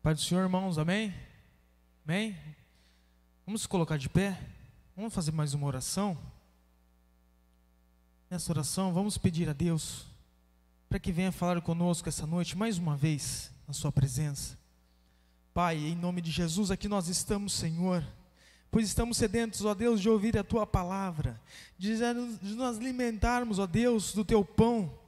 Pai do Senhor, irmãos, amém? Amém? Vamos se colocar de pé, vamos fazer mais uma oração. Nessa oração, vamos pedir a Deus para que venha falar conosco essa noite, mais uma vez, na sua presença. Pai, em nome de Jesus, aqui nós estamos, Senhor, pois estamos sedentos, ó Deus, de ouvir a Tua palavra, de nos alimentarmos, ó Deus, do Teu pão.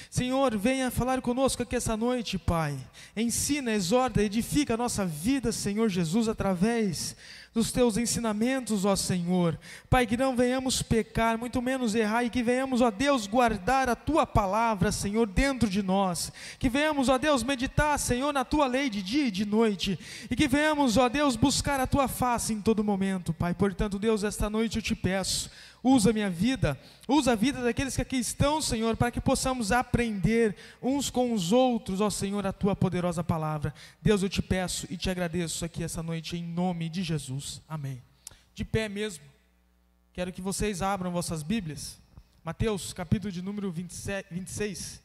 Senhor, venha falar conosco aqui essa noite, Pai. Ensina, exorta, edifica a nossa vida, Senhor Jesus, através dos Teus ensinamentos, ó Senhor. Pai, que não venhamos pecar, muito menos errar, e que venhamos, ó Deus, guardar a Tua palavra, Senhor, dentro de nós. Que venhamos, ó Deus, meditar, Senhor, na Tua lei de dia e de noite. E que venhamos, ó Deus, buscar a Tua face em todo momento, Pai. Portanto, Deus, esta noite eu te peço, usa a minha vida, usa a vida daqueles que aqui estão, Senhor, para que possamos aprender uns com os outros, ó Senhor, a Tua poderosa palavra. Deus, eu te peço e te agradeço aqui essa noite, em nome de Jesus, amém. De pé mesmo, quero que vocês abram vossas Bíblias, Mateus, capítulo de número 26,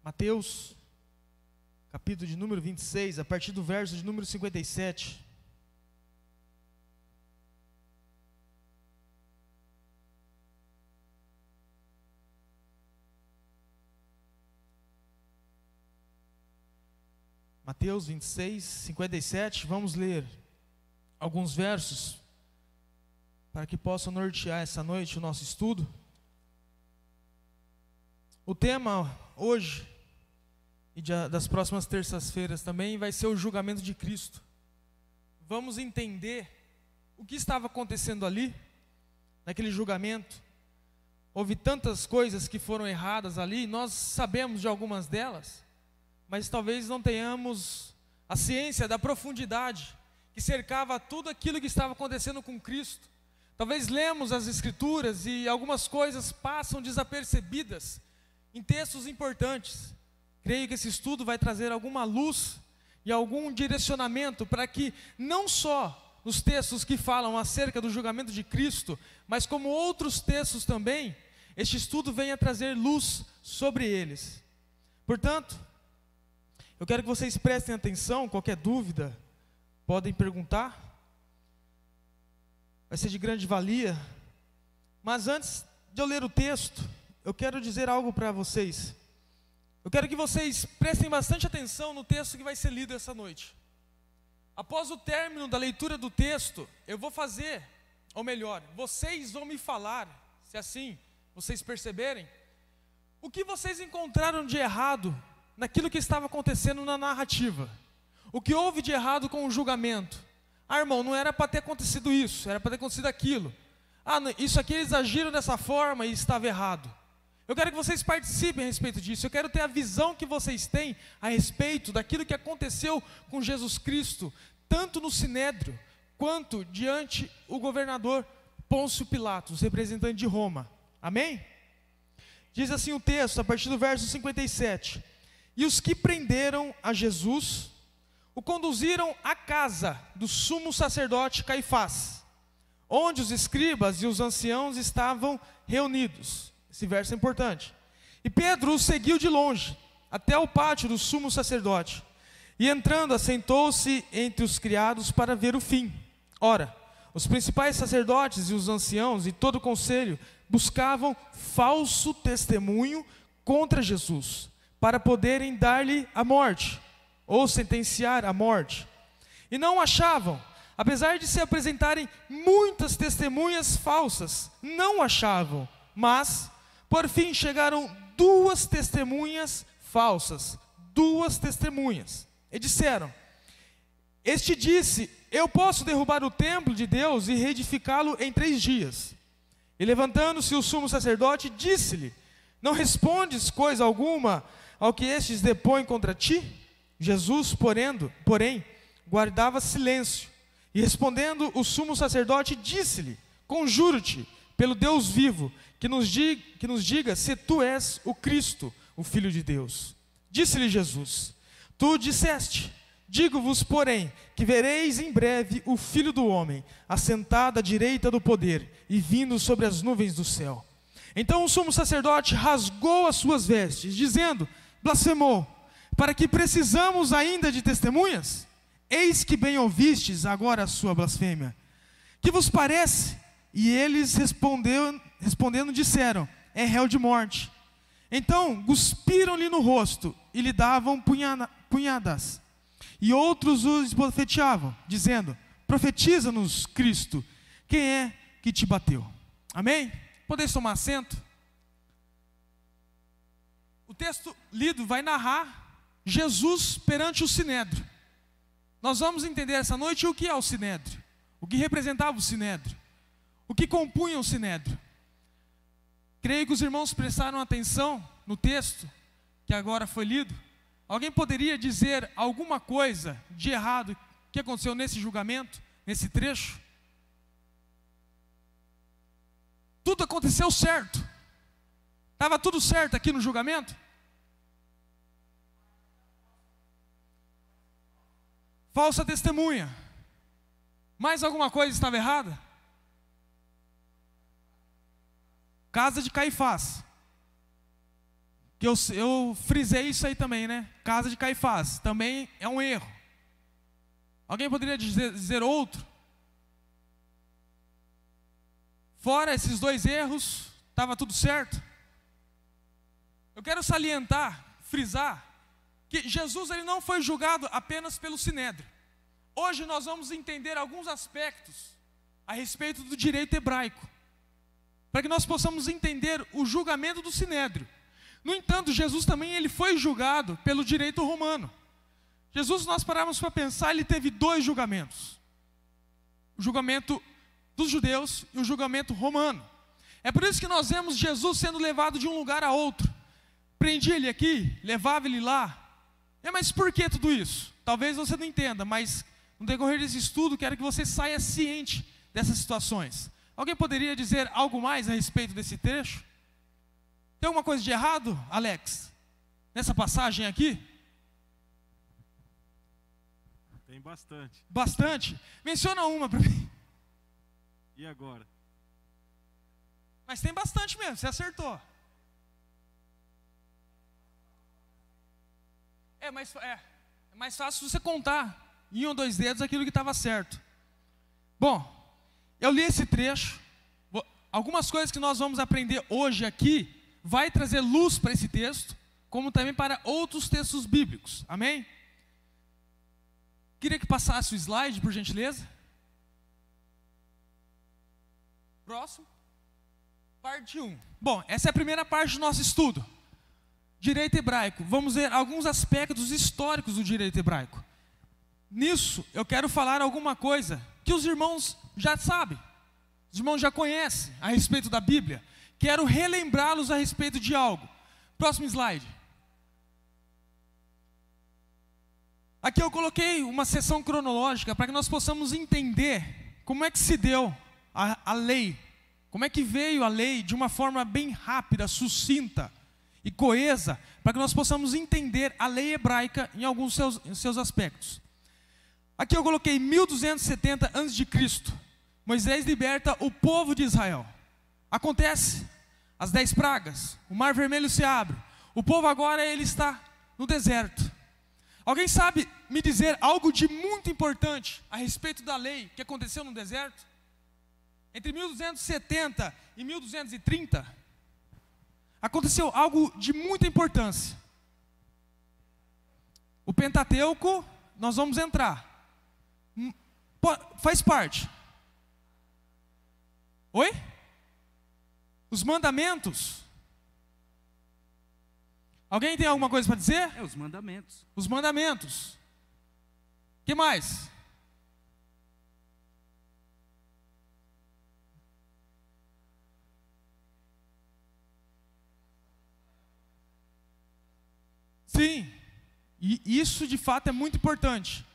Mateus, capítulo de número 26, a partir do verso de número 57, Mateus 26, 57, vamos ler alguns versos para que possam nortear essa noite o nosso estudo. O tema hoje e das próximas terças-feiras também vai ser o julgamento de Cristo. Vamos entender o que estava acontecendo ali, naquele julgamento. Houve tantas coisas que foram erradas ali, nós sabemos de algumas delas, mas talvez não tenhamos a ciência da profundidade que cercava tudo aquilo que estava acontecendo com Cristo. Talvez lemos as Escrituras e algumas coisas passam desapercebidas em textos importantes. Creio que esse estudo vai trazer alguma luz e algum direcionamento para que não só nos textos que falam acerca do julgamento de Cristo, mas como outros textos também, este estudo venha trazer luz sobre eles. Portanto, eu quero que vocês prestem atenção, qualquer dúvida, podem perguntar. Vai ser de grande valia. Mas antes de eu ler o texto, eu quero dizer algo para vocês. Eu quero que vocês prestem bastante atenção no texto que vai ser lido essa noite. Após o término da leitura do texto, eu vou fazer, ou melhor, vocês vão me falar, se assim vocês perceberem, o que vocês encontraram de errado naquilo que estava acontecendo na narrativa. O que houve de errado com o julgamento? Ah, irmão, não era para ter acontecido isso, era para ter acontecido aquilo. Ah, isso aqui eles agiram dessa forma e estava errado. Eu quero que vocês participem a respeito disso. Eu quero ter a visão que vocês têm a respeito daquilo que aconteceu com Jesus Cristo, tanto no Sinédrio, quanto diante o governador Pôncio Pilatos, representante de Roma. Amém? Diz assim o texto, a partir do verso 57. E os que prenderam a Jesus, o conduziram à casa do sumo sacerdote Caifás, onde os escribas e os anciãos estavam reunidos. Esse verso é importante. E Pedro o seguiu de longe, até o pátio do sumo sacerdote. E entrando, assentou-se entre os criados para ver o fim. Ora, os principais sacerdotes e os anciãos e todo o conselho buscavam falso testemunho contra Jesus, para poderem dar-lhe a morte, ou sentenciar a morte. E não achavam, apesar de se apresentarem muitas testemunhas falsas, não achavam, mas, por fim, chegaram duas testemunhas falsas, duas testemunhas, e disseram: este disse, eu posso derrubar o templo de Deus e reedificá-lo em 3 dias. E levantando-se o sumo sacerdote, disse-lhe: não respondes coisa alguma ao que estes depõem contra ti? Jesus, porém, guardava silêncio. E respondendo o sumo sacerdote, disse-lhe: conjuro-te, pelo Deus vivo, que nos diga se tu és o Cristo, o Filho de Deus. Disse-lhe Jesus: tu disseste. Digo-vos, porém, que vereis em breve o Filho do Homem, assentado à direita do poder, e vindo sobre as nuvens do céu. Então o sumo sacerdote rasgou as suas vestes, dizendo: blasfemou. Para que precisamos ainda de testemunhas? Eis que bem ouvistes agora a sua blasfêmia. Que vos parece? E eles respondendo disseram: é réu de morte. Então cuspiram-lhe no rosto e lhe davam punhadas. E outros os bofeteavam, dizendo: profetiza-nos, Cristo, quem é que te bateu? Amém? Podeis tomar assento? O texto lido vai narrar Jesus perante o Sinédrio. Nós vamos entender essa noite o que é o Sinédrio, o que representava o Sinédrio, o que compunha o Sinédrio. Creio que os irmãos prestaram atenção no texto que agora foi lido. Alguém poderia dizer alguma coisa de errado que aconteceu nesse julgamento, nesse trecho? Tudo aconteceu certo. Estava tudo certo aqui no julgamento? Falsa testemunha. Mais alguma coisa estava errada? Casa de Caifás. Que eu frisei isso aí também, né? Casa de Caifás. Também é um erro. Alguém poderia dizer outro? Fora esses dois erros, estava tudo certo? Eu quero salientar, frisar, que Jesus ele não foi julgado apenas pelo Sinédrio. Hoje nós vamos entender alguns aspectos a respeito do direito hebraico, para que nós possamos entender o julgamento do Sinédrio. No entanto, Jesus também ele foi julgado pelo direito romano. Jesus, nós paramos para pensar, ele teve dois julgamentos. O julgamento dos judeus e o julgamento romano. É por isso que nós vemos Jesus sendo levado de um lugar a outro. Prendia ele aqui, levava ele lá. Mas por que tudo isso? Talvez você não entenda, mas no decorrer desse estudo, quero que você saia ciente dessas situações. Alguém poderia dizer algo mais a respeito desse trecho? Tem alguma coisa de errado, Alex, nessa passagem aqui? Tem bastante. Bastante? Menciona uma para mim. E agora? Mas tem bastante mesmo, você acertou. É mais fácil você contar em 1 ou 2 dedos aquilo que estava certo. Bom, eu li esse trecho. Algumas coisas que nós vamos aprender hoje aqui vai trazer luz para esse texto, como também para outros textos bíblicos. Amém? Queria que passasse o slide, por gentileza. Próximo. Parte 1. Bom, essa é a primeira parte do nosso estudo. Direito hebraico. Vamos ver alguns aspectos históricos do direito hebraico. Nisso, eu quero falar alguma coisa que os irmãos já sabem. Os irmãos já conhecem a respeito da Bíblia. Quero relembrá-los a respeito de algo. Próximo slide. Aqui eu coloquei uma seção cronológica para que nós possamos entender como é que se deu a lei. Como é que veio a lei de uma forma bem rápida, sucinta e coesa, para que nós possamos entender a lei hebraica em alguns seus aspectos. Aqui eu coloquei 1270 a.C. Moisés liberta o povo de Israel. Acontece as 10 pragas, o mar vermelho se abre. O povo agora ele está no deserto. Alguém sabe me dizer algo de muito importante a respeito da lei que aconteceu no deserto? Entre 1270 e 1230, aconteceu algo de muita importância. O Pentateuco, nós vamos entrar. Faz parte. Oi? Os mandamentos. Alguém tem alguma coisa para dizer? Os mandamentos. Os mandamentos. O que mais? Sim, e isso de fato é muito importante.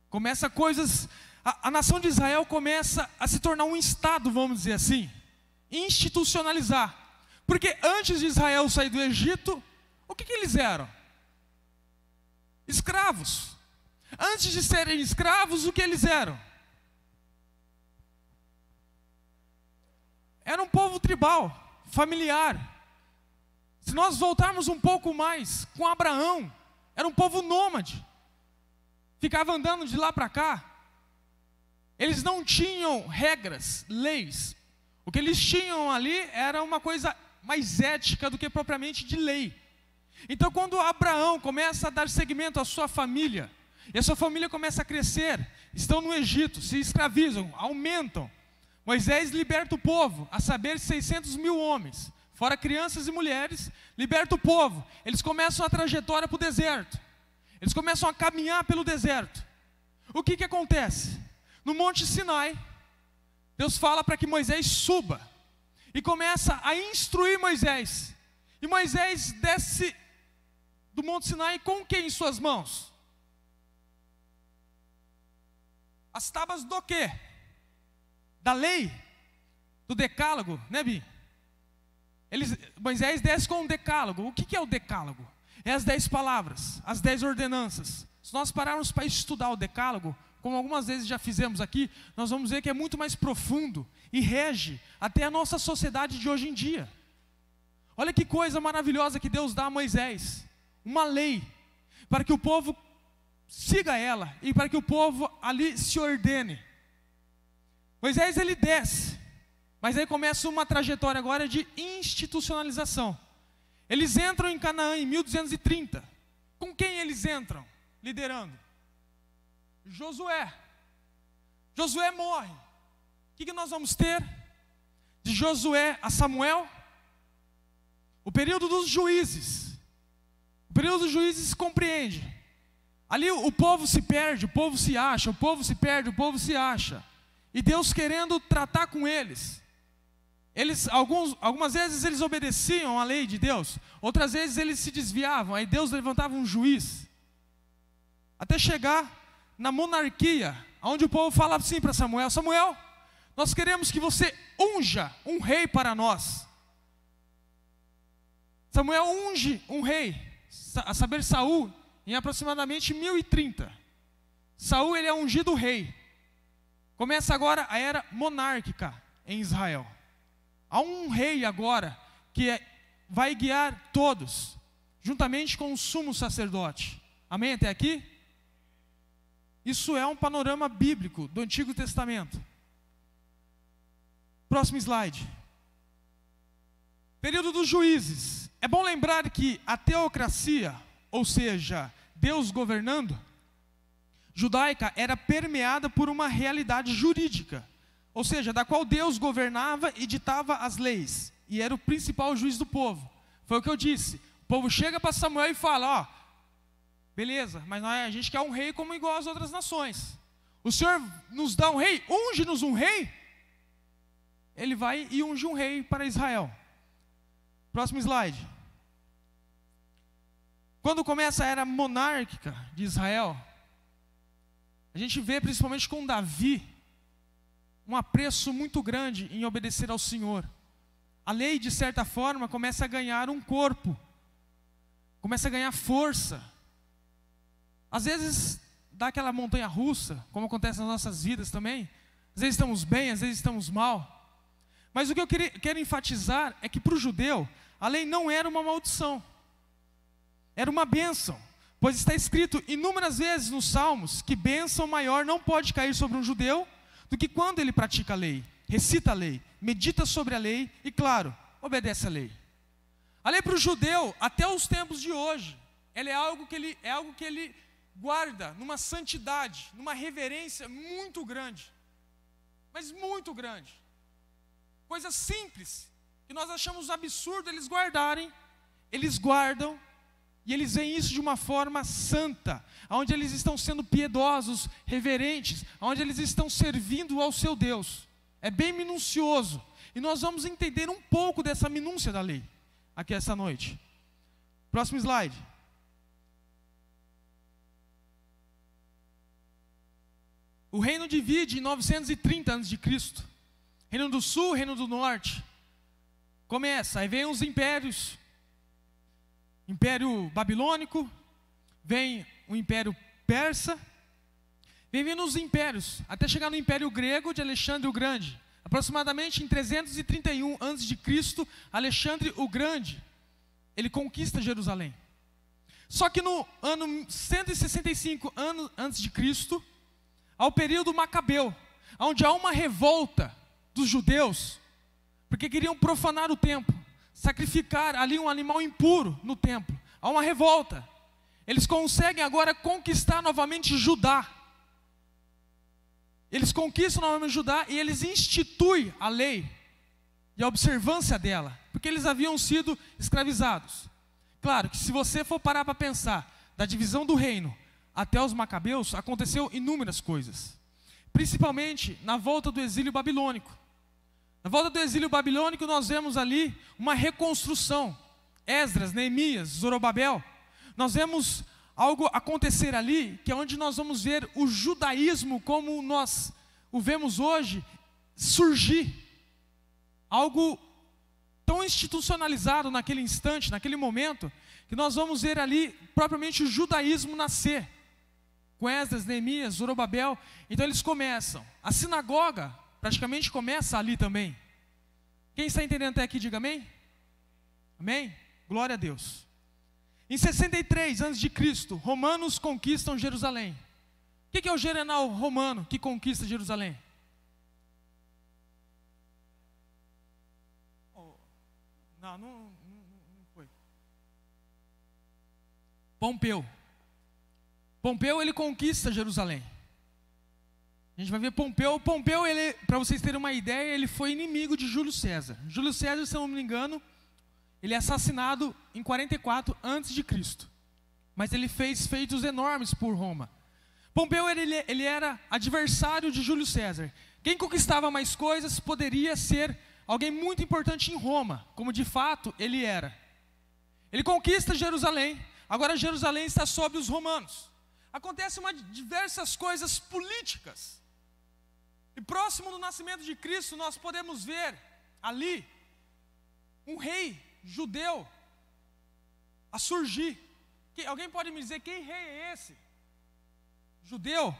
Começa coisas, a nação de Israel começa a se tornar um estado, vamos dizer assim, institucionalizar. Porque antes de Israel sair do Egito, o que eles eram? Escravos. Antes de serem escravos, o que eles eram? Era um povo tribal, familiar. Se nós voltarmos um pouco mais com Abraão, Era um povo nômade. Ficava andando de lá para cá. Eles não tinham regras, leis. O que eles tinham ali era uma coisa mais ética do que propriamente de lei. Então, quando Abraão começa a dar seguimento à sua família, e a sua família começa a crescer, estão no Egito, se escravizam, aumentam. Moisés liberta o povo, a saber 600 mil homens, fora crianças e mulheres, liberta o povo. Eles começam a trajetória para o deserto. Eles começam a caminhar pelo deserto. O que acontece? No Monte Sinai, Deus fala para que Moisés suba e começa a instruir Moisés. E Moisés desce do Monte Sinai com quem em suas mãos? As tábuas do quê? Da lei, do decálogo, né, Bi? Moisés desce com um decálogo. O que é o decálogo? É as 10 palavras, as 10 ordenanças. Se nós pararmos para estudar o decálogo, como algumas vezes já fizemos aqui, nós vamos ver que é muito mais profundo e rege até a nossa sociedade de hoje em dia. Olha que coisa maravilhosa que Deus dá a Moisés. Uma lei, para que o povo siga ela e para que o povo ali se ordene. Moisés ele desce, mas aí começa uma trajetória agora de institucionalização. Eles entram em Canaã em 1230. Com quem eles entram? Liderando Josué. Josué morre. O que nós vamos ter? De Josué a Samuel? O período dos juízes. O período dos juízes compreende. Ali o povo se perde, o povo se acha, o povo se perde, o povo se acha. E Deus querendo tratar com eles. Algumas vezes eles obedeciam à lei de Deus, outras vezes eles se desviavam, aí Deus levantava um juiz. Até chegar na monarquia, onde o povo fala assim para Samuel: Samuel, nós queremos que você unja um rei para nós. Samuel unge um rei, a saber Saul, em aproximadamente 1030. Saul ele é ungido rei. Começa agora a era monárquica em Israel. Há um rei agora que vai guiar todos, juntamente com o sumo sacerdote. Amém até aqui? Isso é um panorama bíblico do Antigo Testamento. Próximo slide. Período dos juízes. É bom lembrar que a teocracia, ou seja, Deus governando, judaica era permeada por uma realidade jurídica, ou seja, da qual Deus governava e ditava as leis, e era o principal juiz do povo. Foi o que eu disse. O povo chega para Samuel e fala: ó, beleza, mas a gente quer um rei como igual às outras nações. O Senhor nos dá um rei, unge-nos um rei. Ele vai e unge um rei para Israel. Próximo slide. Quando começa a era monárquica de Israel, a gente vê principalmente com Davi um apreço muito grande em obedecer ao Senhor. A lei, de certa forma, começa a ganhar um corpo, começa a ganhar força. Às vezes dá aquela montanha russa, como acontece nas nossas vidas também. Às vezes estamos bem, às vezes estamos mal. Mas o que eu quero enfatizar é que para o judeu, a lei não era uma maldição, era uma bênção. Pois está escrito inúmeras vezes nos Salmos que bênção maior não pode cair sobre um judeu do que quando ele pratica a lei, recita a lei, medita sobre a lei e, claro, obedece a lei. A lei para o judeu, até os tempos de hoje, ela é algo que ele guarda numa santidade, numa reverência muito grande, mas muito grande. Coisas simples, que nós achamos absurdo eles guardarem, eles guardam, e eles veem isso de uma forma santa, onde eles estão sendo piedosos, reverentes, onde eles estão servindo ao seu Deus. É bem minucioso, e nós vamos entender um pouco dessa minúcia da lei, aqui essa noite. Próximo slide. O reino divide em 930 a.C. Reino do Sul, Reino do Norte. Começa, aí vem os impérios. Império Babilônico, vem o Império Persa, vem vindo os impérios, até chegar no Império Grego de Alexandre o Grande. Aproximadamente em 331 a.C., Alexandre o Grande, ele conquista Jerusalém. Só que no ano 165 antes de Cristo, ao período macabeu, onde há uma revolta dos judeus, porque queriam profanar o templo, sacrificar ali um animal impuro no templo. Há uma revolta. Eles conseguem agora conquistar novamente Judá. Eles conquistam novamente Judá e eles instituem a lei e a observância dela, porque eles haviam sido escravizados. Claro que se você for parar para pensar, da divisão do reino até os macabeus, aconteceu inúmeras coisas. Principalmente na volta do exílio babilônico. Na volta do exílio babilônico nós vemos ali uma reconstrução. Esdras, Neemias, Zorobabel. Nós vemos algo acontecer ali, que é onde nós vamos ver o judaísmo como nós o vemos hoje, surgir. Algo tão institucionalizado naquele instante, naquele momento, que nós vamos ver ali propriamente o judaísmo nascer. Com Esdras, Neemias, Zorobabel. Então eles começam. A sinagoga praticamente começa ali também. Quem está entendendo até aqui, diga amém. Amém? Glória a Deus. Em 63 a.C., romanos conquistam Jerusalém. O que é o general romano que conquista Jerusalém? Não foi. Pompeu. Pompeu, ele conquista Jerusalém. A gente vai ver Pompeu. Pompeu, para vocês terem uma ideia, ele foi inimigo de Júlio César. Júlio César, se eu não me engano, ele é assassinado em 44 a.C. Mas ele fez feitos enormes por Roma. Pompeu, ele era adversário de Júlio César. Quem conquistava mais coisas poderia ser alguém muito importante em Roma, como de fato ele era. Ele conquista Jerusalém. Agora Jerusalém está sob os romanos. Acontecem diversas coisas políticas. E próximo do nascimento de Cristo, nós podemos ver ali um rei judeu a surgir. Alguém pode me dizer quem rei é esse? Judeu.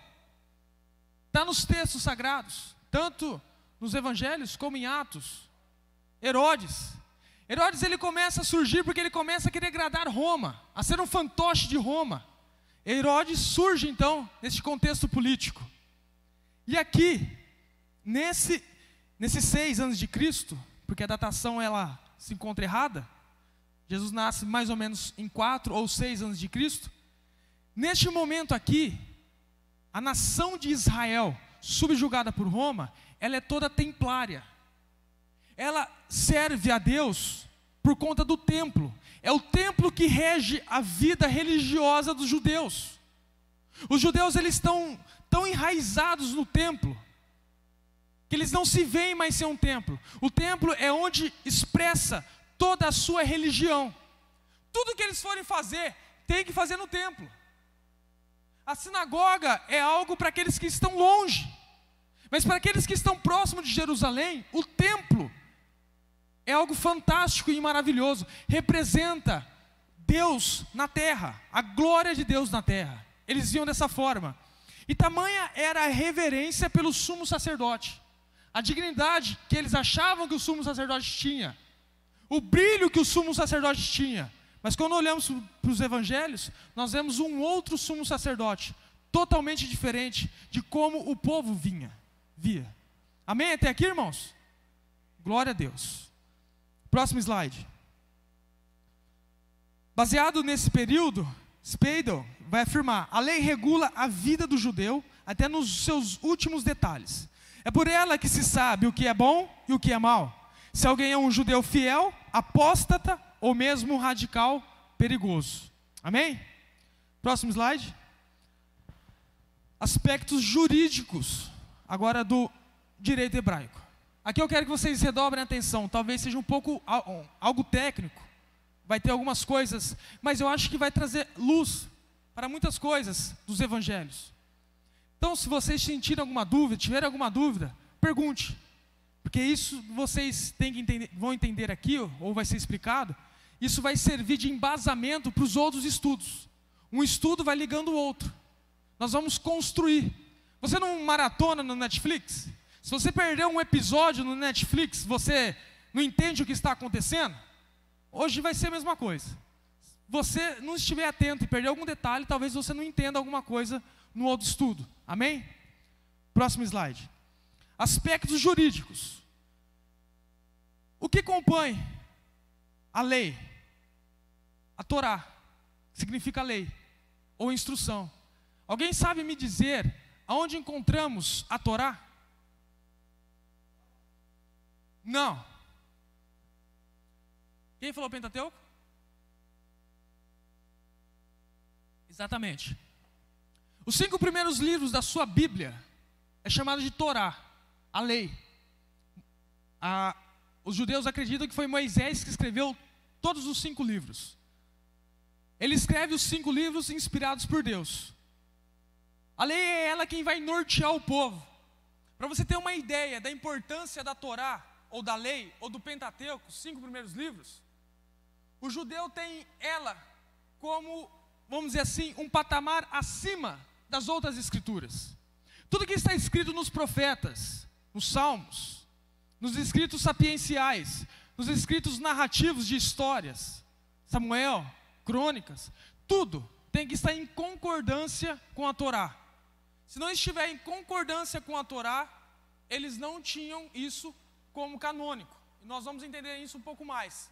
Está nos textos sagrados, tanto nos evangelhos como em Atos. Herodes. Herodes, ele começa a surgir porque ele começa a querer agradar Roma, a ser um fantoche de Roma. Herodes surge então nesse contexto político. E aqui, nesses 6 anos de Cristo, porque a datação ela se encontra errada, Jesus nasce mais ou menos em 4 ou 6 anos de Cristo. Neste momento aqui, a nação de Israel, subjugada por Roma, ela é toda templária. Ela serve a Deus por conta do templo. É o templo que rege a vida religiosa dos judeus. Os judeus, eles estão tão enraizados no templo, que eles não se veem mais sem um templo. O templo é onde expressa toda a sua religião. Tudo que eles forem fazer, tem que fazer no templo. A sinagoga é algo para aqueles que estão longe. Mas para aqueles que estão próximos de Jerusalém, o templo é algo fantástico e maravilhoso. Representa Deus na terra, a glória de Deus na terra. Eles viam dessa forma. E tamanha era a reverência pelo sumo sacerdote. A dignidade que eles achavam que o sumo sacerdote tinha. O brilho que o sumo sacerdote tinha. Mas quando olhamos para os evangelhos, nós vemos um outro sumo sacerdote, totalmente diferente de como o povo via. Amém? Até aqui, irmãos? Glória a Deus. Próximo slide. Baseado nesse período, Speidel vai afirmar: a lei regula a vida do judeu até nos seus últimos detalhes. É por ela que se sabe o que é bom e o que é mal. Se alguém é um judeu fiel, apóstata ou mesmo radical, perigoso. Amém? Próximo slide. Aspectos jurídicos agora do direito hebraico. Aqui eu quero que vocês redobrem a atenção. Talvez seja um pouco algo técnico. Vai ter algumas coisas, mas eu acho que vai trazer luz para muitas coisas dos evangelhos. Então, se vocês sentirem alguma dúvida, tiverem alguma dúvida, pergunte. Porque isso vocês têm que entender, vão entender aqui, ou vai ser explicado. Isso vai servir de embasamento para os outros estudos. Um estudo vai ligando o outro. Nós vamos construir. Você não maratona no Netflix? Se você perdeu um episódio no Netflix, você não entende o que está acontecendo? Hoje vai ser a mesma coisa. você não estiver atento e perder algum detalhe, talvez você não entenda alguma coisa no outro estudo. Amém? Próximo slide. Aspectos jurídicos. O que compõe a lei? A Torá, que significa lei, ou instrução. Alguém sabe me dizer aonde encontramos a Torá? Não. Quem falou Pentateuco? Exatamente. Os 5 primeiros livros da sua Bíblia é chamado de Torá, a lei. Os judeus acreditam que foi Moisés que escreveu todos os 5 livros. Ele escreve os 5 livros inspirados por Deus. A lei é ela quem vai nortear o povo. Para você ter uma ideia da importância da Torá, ou da lei, ou do Pentateuco, os 5 primeiros livros, o judeu tem ela como, vamos dizer assim, um patamar acima das outras escrituras. Tudo que está escrito nos profetas, nos salmos, nos escritos sapienciais, nos escritos narrativos de histórias, Samuel, Crônicas, tudo tem que estar em concordância com a Torá. Se não estiver em concordância com a Torá, eles não tinham isso como canônico. E nós vamos entender isso um pouco mais.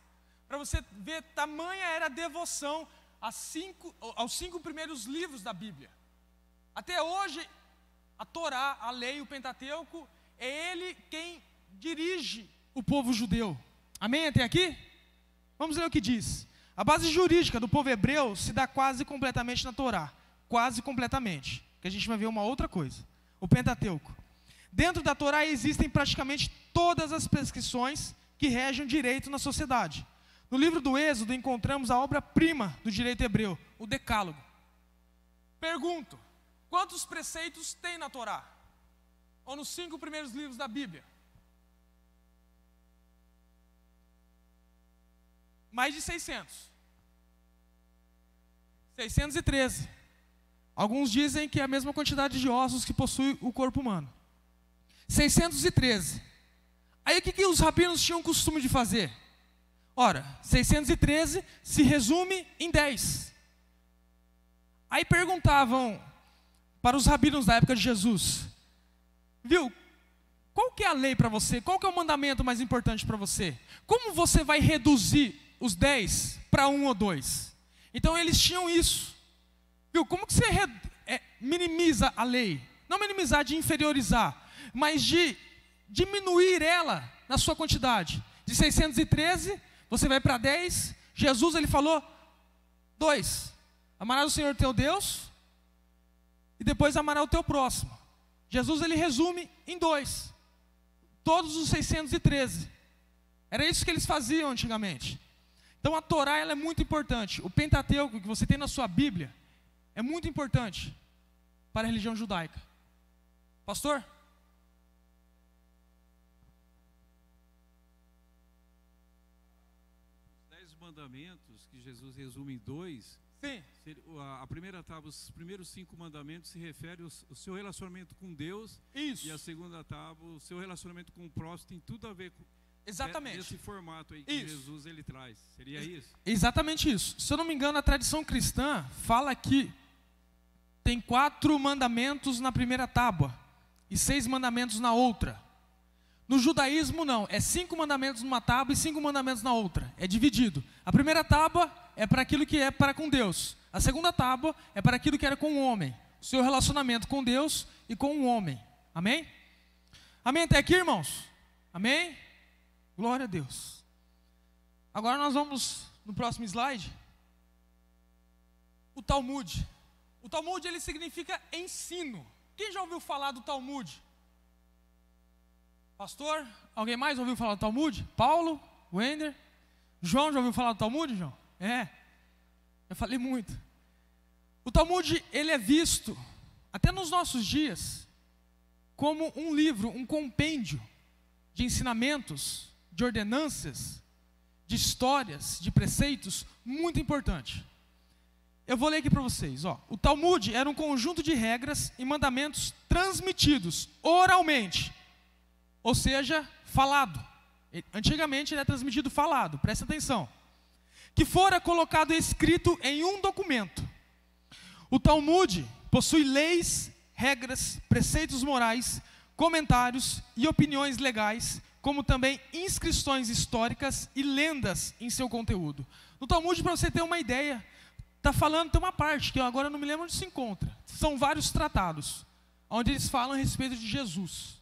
Para você ver, tamanha era a devoção aos 5 primeiros livros da Bíblia. Até hoje, a Torá, a lei, o Pentateuco, é ele quem dirige o povo judeu. Amém? Até aqui? Vamos ler o que diz. A base jurídica do povo hebreu se dá quase completamente na Torá. Quase completamente. Que a gente vai ver uma outra coisa. O Pentateuco. Dentro da Torá existem praticamente todas as prescrições que regem o direito na sociedade. No livro do Êxodo encontramos a obra-prima do direito hebreu, o Decálogo. Pergunto, quantos preceitos tem na Torá? Ou nos 5 primeiros livros da Bíblia? Mais de 600. 613. Alguns dizem que é a mesma quantidade de ossos que possui o corpo humano. 613. Aí o que os rabinos tinham o costume de fazer? Ora, 613 se resume em 10. Aí perguntavam para os rabinos da época de Jesus: viu, qual que é a lei para você? Qual que é o mandamento mais importante para você? Como você vai reduzir os 10 para 1 ou 2? Então eles tinham isso. Viu, como que você minimiza a lei? Não minimizar de inferiorizar, mas de diminuir ela na sua quantidade. De 613, você vai para 10. Jesus, ele falou 2. Amarás o Senhor teu Deus e depois amarás o teu próximo. Jesus, ele resume em 2. Todos os 613. Era isso que eles faziam antigamente. Então a Torá, ela é muito importante. O Pentateuco que você tem na sua Bíblia é muito importante para a religião judaica. Pastor? Mandamentos que Jesus resume em 2. Sim. A primeira tábua, os primeiros 5 mandamentos se refere ao seu relacionamento com Deus. Isso. E a segunda tábua, o seu relacionamento com o próximo, tem tudo a ver com exatamente esse formato aí que isso. Jesus ele traz. Seria isso? Exatamente isso. Se eu não me engano, a tradição cristã fala que tem 4 mandamentos na primeira tábua e 6 mandamentos na outra. No judaísmo não, é 5 mandamentos numa tábua e 5 mandamentos na outra, é dividido. A primeira tábua é para aquilo que é para com Deus. A segunda tábua é para aquilo que era com o homem. O seu relacionamento com Deus e com o homem. Amém? Amém até aqui, irmãos? Amém? Glória a Deus. Agora nós vamos no próximo slide. O Talmud. O Talmud, ele significa ensino. Quem já ouviu falar do Talmud? Pastor, alguém mais ouviu falar do Talmud? Paulo, Wender, João já ouviu falar do Talmud, João? Eu falei muito. O Talmud, ele é visto, até nos nossos dias, como um livro, um compêndio de ensinamentos, de ordenanças, de histórias, de preceitos, muito importante. Eu vou ler aqui para vocês. O Talmud era um conjunto de regras e mandamentos transmitidos oralmente. Ou seja, falado. Antigamente ele é transmitido falado, presta atenção. que fora colocado escrito em um documento. O Talmud possui leis, regras, preceitos morais, comentários e opiniões legais, como também inscrições históricas e lendas em seu conteúdo. No Talmud, para você ter uma ideia, está falando, tem uma parte que eu agora não me lembro onde se encontra. São vários tratados, onde eles falam a respeito de Jesus.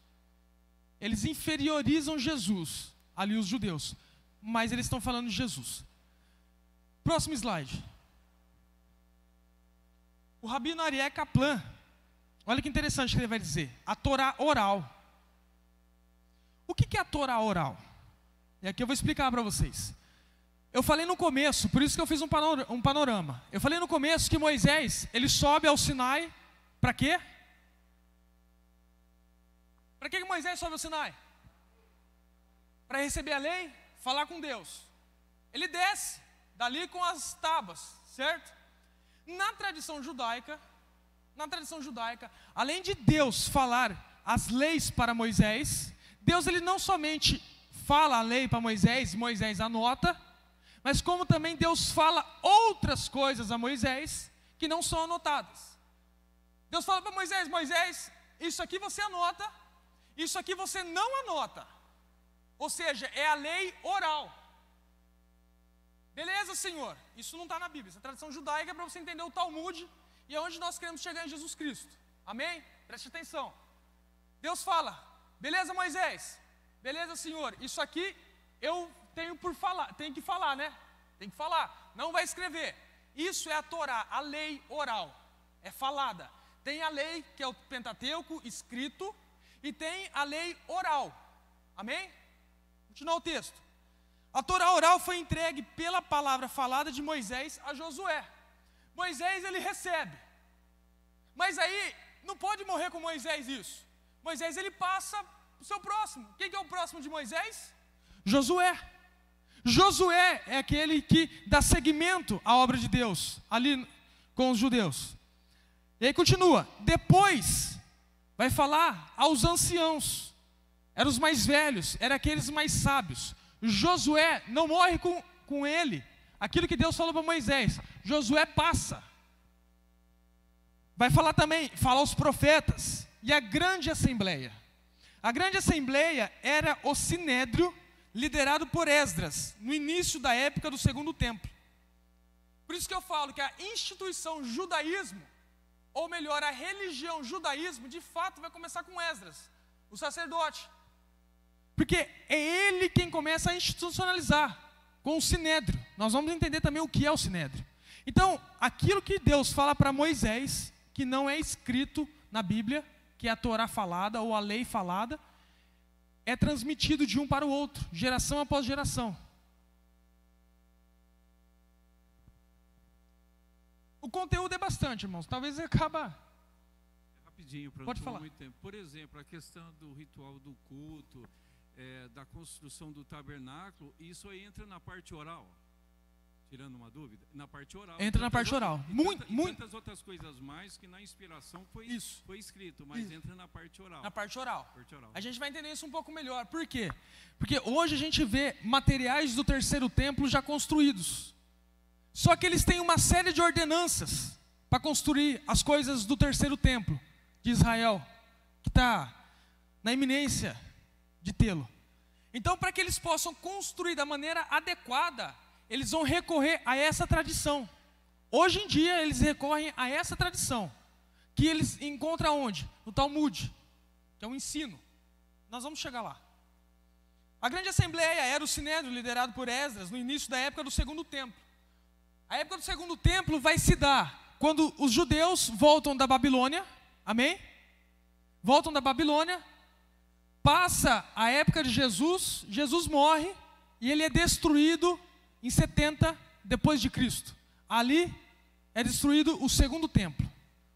Eles inferiorizam Jesus, ali os judeus, mas eles estão falando de Jesus. Próximo slide. O Rabino Aryeh Kaplan, olha que interessante que ele vai dizer, a Torá oral. O que é a Torá oral? E aqui eu vou explicar para vocês. Eu falei no começo, por isso que eu fiz um panorama. Eu falei no começo que Moisés, ele sobe ao Sinai, para quê? Para que Moisés sobe ao Sinai? Para receber a lei, falar com Deus. Ele desce dali com as tábuas, certo? Na tradição judaica, além de Deus falar as leis para Moisés, Deus ele não somente fala a lei para Moisés, Moisés anota, mas como também Deus fala outras coisas a Moisés que não são anotadas. Deus fala para Moisés, Moisés, isso aqui você anota, isso aqui você não anota. Ou seja, é a lei oral. Beleza, Senhor? Isso não está na Bíblia. Essa tradição judaica é para você entender o Talmud e é onde nós queremos chegar em Jesus Cristo. Amém? Preste atenção. Deus fala, beleza, Moisés? Beleza, Senhor? Isso aqui eu tenho que falar, né? Tem que falar. Não vai escrever. Isso é a Torá, a lei oral. É falada. Tem a lei, que é o Pentateuco, escrito, e tem a lei oral. Amém? Continuar o texto. A Torá oral foi entregue pela palavra falada de Moisés a Josué. Moisés ele recebe. Mas aí não pode morrer com Moisés isso. Moisés ele passa para o seu próximo. Quem que é o próximo de Moisés? Josué. Josué é aquele que dá seguimento à obra de Deus, ali com os judeus. E aí continua. Depois vai falar aos anciãos. Eram os mais velhos, eram aqueles mais sábios. Josué não morre com ele. Aquilo que Deus falou para Moisés, Josué passa. Vai falar também, fala aos profetas e a grande assembleia. A grande assembleia era o sinédrio liderado por Esdras, no início da época do segundo templo. Por isso que eu falo que a instituição judaísmo, ou melhor, a religião judaísmo, de fato vai começar com Esdras, o sacerdote. Porque é ele quem começa a institucionalizar com o sinédrio. Nós vamos entender também o que é o sinédrio. Então, aquilo que Deus fala para Moisés, que não é escrito na Bíblia, que é a Torá falada ou a lei falada, é transmitido de um para o outro, geração após geração. O conteúdo é bastante, irmãos. Talvez acaba... Rapidinho, para Pode não falar. tomar muito tempo. Por exemplo, a questão do ritual do culto, da construção do tabernáculo, isso aí entra na parte oral. Tirando uma dúvida, na parte oral. Entra na parte oral. Muitas outras coisas mais que na inspiração foi escrito, mas entra na parte oral. Na parte oral. Parte oral. A gente vai entender isso um pouco melhor. Por quê? Porque hoje a gente vê materiais do terceiro templo já construídos. Só que eles têm uma série de ordenanças para construir as coisas do terceiro templo de Israel, que está na iminência de tê-lo. Então, para que eles possam construir da maneira adequada, eles vão recorrer a essa tradição. Hoje em dia, eles recorrem a essa tradição, que eles encontram onde? No Talmud, que é um ensino. Nós vamos chegar lá. A grande assembleia era o sinédrio liderado por Esdras no início da época do segundo templo. A época do segundo templo vai se dar quando os judeus voltam da Babilônia, amém? Voltam da Babilônia, passa a época de Jesus, Jesus morre e ele é destruído em 70 depois de Cristo. Ali é destruído o segundo templo.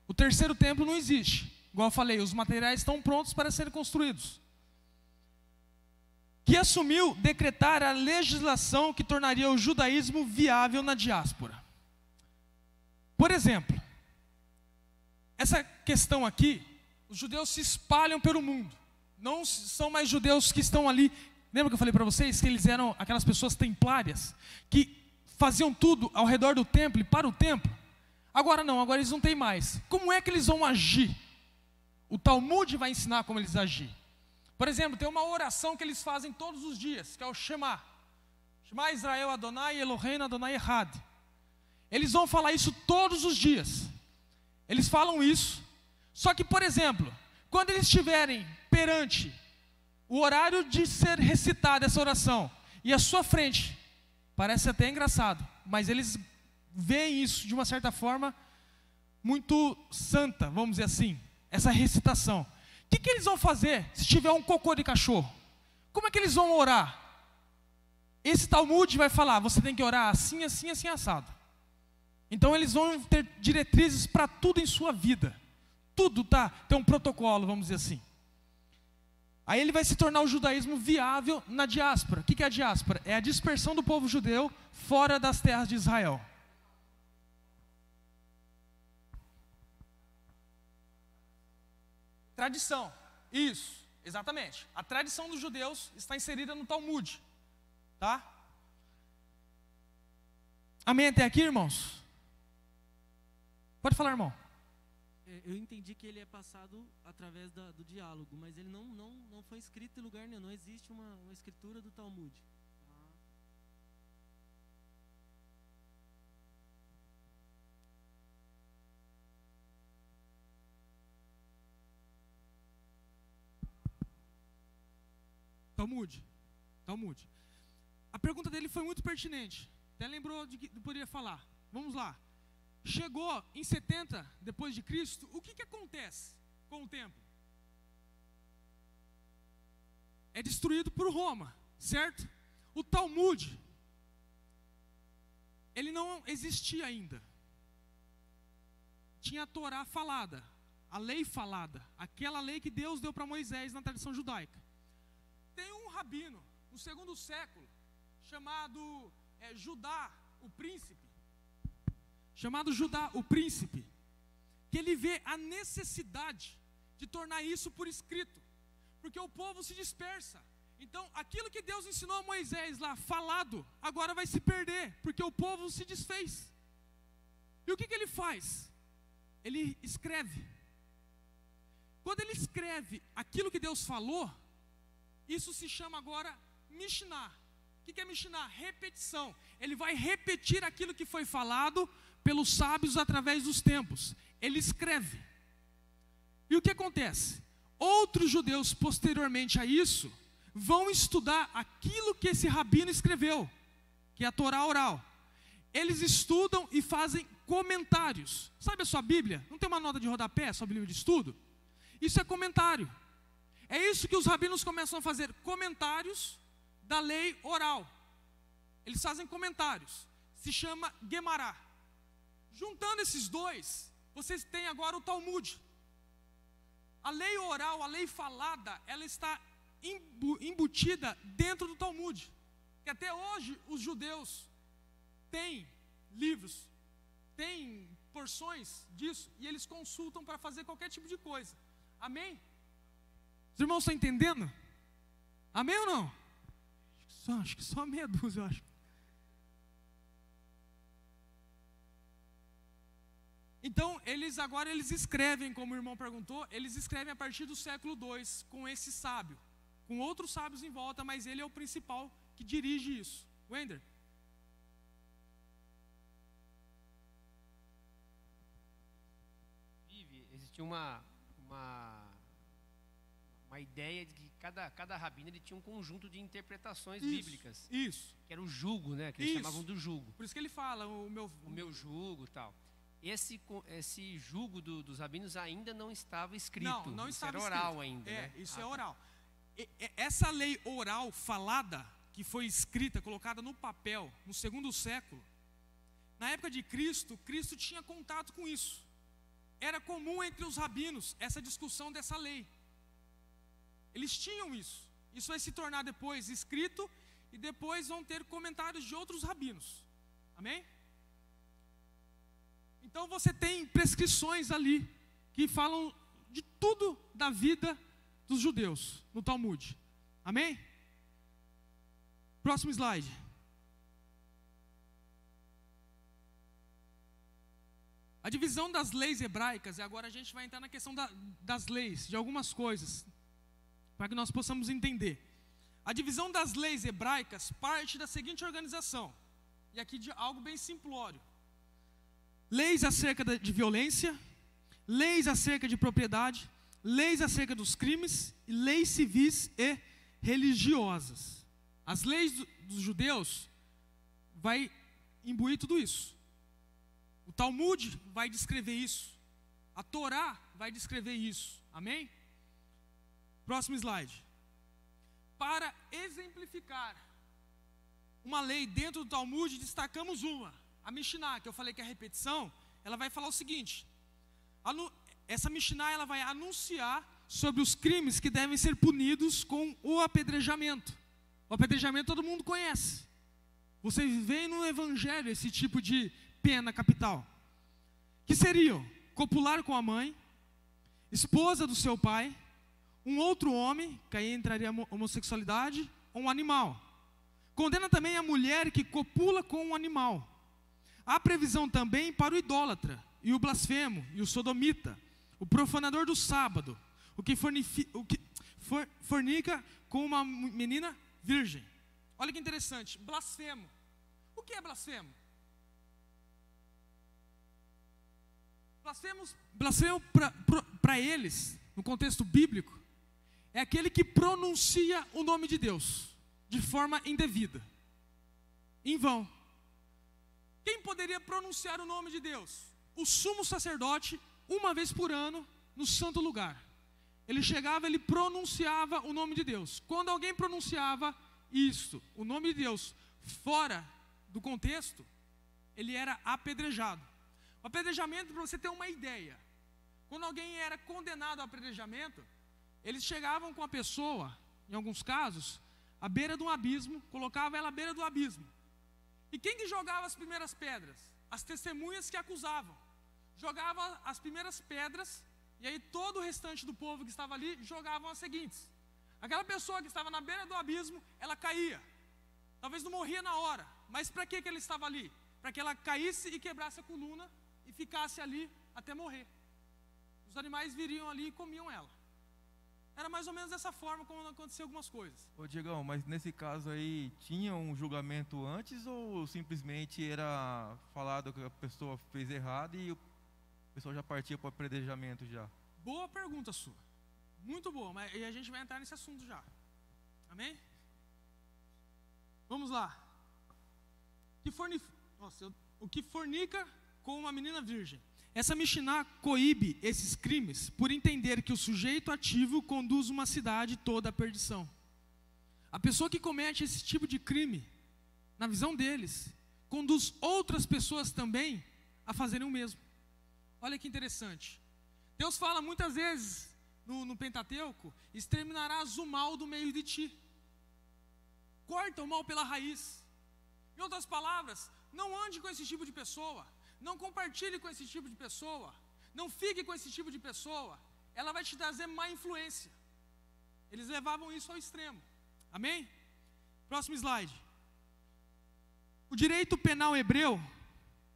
O terceiro templo não existe. Igual eu falei, os materiais estão prontos para serem construídos. Que assumiu decretar a legislação que tornaria o judaísmo viável na diáspora. Por exemplo, essa questão aqui, os judeus se espalham pelo mundo. Não são mais judeus que estão ali. Lembra que eu falei para vocês que eles eram aquelas pessoas templárias que faziam tudo ao redor do templo e para o templo, agora não, agora eles não têm mais. Como é que eles vão agir? O Talmud vai ensinar como eles agir. Por exemplo, tem uma oração que eles fazem todos os dias, que é o Shema. Shema Israel Adonai Eloheinu Adonai Echad. Eles vão falar isso todos os dias. Eles falam isso. Só que, por exemplo, quando eles estiverem perante o horário de ser recitada essa oração, e à sua frente, parece até engraçado, mas eles veem isso de uma certa forma muito santa, vamos dizer assim, essa recitação. O que eles vão fazer se tiver um cocô de cachorro? Como é que eles vão orar? Esse Talmud vai falar, você tem que orar assim, assim, assim, assado. Então eles vão ter diretrizes para tudo em sua vida. Tudo tem um protocolo, vamos dizer assim. Aí ele vai se tornar o judaísmo viável na diáspora. O que é a diáspora? É a dispersão do povo judeu fora das terras de Israel. Tradição, isso, exatamente. A tradição dos judeus está inserida no Talmud, tá? Amém até aqui, irmãos? Pode falar, irmão. Eu entendi que ele é passado através do diálogo, mas ele não foi escrito em lugar nenhum, não existe uma escritura do Talmud. Talmud. A pergunta dele foi muito pertinente. Até lembrou de que poderia falar. Vamos lá. Chegou em 70 depois de Cristo, o que acontece com o templo? É destruído por Roma, certo? O Talmud, ele não existia ainda. Tinha a Torá falada, a lei falada, aquela lei que Deus deu para Moisés na tradição judaica. Tem um rabino, no 2º século, chamado Judá, o príncipe, que ele vê a necessidade de tornar isso por escrito, porque o povo se dispersa. Então, aquilo que Deus ensinou a Moisés lá, falado, agora vai se perder, porque o povo se desfez. E o que ele faz? Ele escreve. Quando ele escreve aquilo que Deus falou, isso se chama agora Mishnah. O que é Mishnah? Repetição. Ele vai repetir aquilo que foi falado pelos sábios através dos tempos. Ele escreve. E o que acontece? Outros judeus, posteriormente a isso, vão estudar aquilo que esse rabino escreveu, que é a Torá oral. Eles estudam e fazem comentários. Sabe a sua Bíblia? Não tem uma nota de rodapé, sua Bíblia de estudo? Isso é comentário. É isso que os rabinos começam a fazer, comentários da lei oral. Eles fazem comentários. Se chama Guemará. Juntando esses dois, vocês têm agora o Talmud. A lei oral, a lei falada, ela está embutida dentro do Talmud. Que até hoje os judeus têm livros, têm porções disso, e eles consultam para fazer qualquer tipo de coisa. Amém? Os irmãos estão entendendo? Amém ou não? Acho que só meia dúzia, eu acho. Então, eles escrevem, como o irmão perguntou, eles escrevem a partir do século II, com esse sábio, com outros sábios em volta, mas ele é o principal que dirige isso. Wender? Existia uma ideia de que cada rabino ele tinha um conjunto de interpretações bíblicas. Isso. Que era o jugo, né? Que eles chamavam do jugo. Por isso que ele fala, o meu jugo e tal. Esse jugo dos rabinos ainda não estava escrito. Não estava escrito. Era oral ainda, né? Isso é oral. Essa lei oral falada, que foi escrita, colocada no papel, no 2º século, na época de Cristo, Cristo tinha contato com isso. Era comum entre os rabinos essa discussão dessa lei. Eles tinham isso. Isso vai se tornar depois escrito e depois vão ter comentários de outros rabinos. Amém? Então você tem prescrições ali que falam de tudo da vida dos judeus no Talmud. Amém? Próximo slide. A divisão das leis hebraicas, e agora a gente vai entrar na questão das leis, de algumas coisas, para que nós possamos entender. A divisão das leis hebraicas parte da seguinte organização, e aqui de algo bem simplório: leis acerca de violência, leis acerca de propriedade, leis acerca dos crimes e leis civis e religiosas. As leis dos judeus vai imbuir tudo isso. O Talmud vai descrever isso. A Torá vai descrever isso. Amém? Próximo slide. Para exemplificar uma lei dentro do Talmud, destacamos uma. A Mishnah, que eu falei que é a repetição, ela vai falar o seguinte. Essa Mishnah ela vai anunciar sobre os crimes que devem ser punidos com o apedrejamento. O apedrejamento todo mundo conhece. Você vê no Evangelho esse tipo de pena capital. Que seriam copular com a mãe, esposa do seu pai, um outro homem, que aí entraria a homossexualidade, ou um animal. Condena também a mulher que copula com um animal. Há previsão também para o idólatra, e o blasfemo, e o sodomita, o profanador do sábado, o que fornica com uma menina virgem. Olha que interessante, blasfemo. O que é blasfemo? Blasfemo para eles, no contexto bíblico, é aquele que pronuncia o nome de Deus de forma indevida, em vão. Quem poderia pronunciar o nome de Deus? O sumo sacerdote, uma vez por ano, no santo lugar. Ele chegava, ele pronunciava o nome de Deus. Quando alguém pronunciava isso, o nome de Deus, fora do contexto, ele era apedrejado. O apedrejamento, para você ter uma ideia, quando alguém era condenado ao apedrejamento, eles chegavam com a pessoa, em alguns casos, à beira de um abismo, colocava ela à beira do abismo. E quem que jogava as primeiras pedras? As testemunhas que acusavam. Jogava as primeiras pedras, e aí todo o restante do povo que estava ali jogavam as seguintes. Aquela pessoa que estava na beira do abismo, ela caía. Talvez não morria na hora, mas para que ele estava ali? Para que ela caísse e quebrasse a coluna e ficasse ali até morrer. Os animais viriam ali e comiam ela. Era mais ou menos dessa forma como aconteceu algumas coisas. Ô Diegão, mas nesse caso aí, tinha um julgamento antes ou simplesmente era falado que a pessoa fez errado e o pessoal já partia para o apedrejamento já? Boa pergunta sua. Muito boa, mas e a gente vai entrar nesse assunto já. Amém? Vamos lá. O que fornica com uma menina virgem. Essa Mishnah coíbe esses crimes por entender que o sujeito ativo conduz uma cidade toda à perdição. A pessoa que comete esse tipo de crime, na visão deles, conduz outras pessoas também a fazerem o mesmo. Olha que interessante. Deus fala muitas vezes no Pentateuco: exterminarás o mal do meio de ti. Corta o mal pela raiz. Em outras palavras, não ande com esse tipo de pessoa. Não compartilhe com esse tipo de pessoa. Não fique com esse tipo de pessoa. Ela vai te trazer má influência. Eles levavam isso ao extremo. Amém? Próximo slide. O direito penal hebreu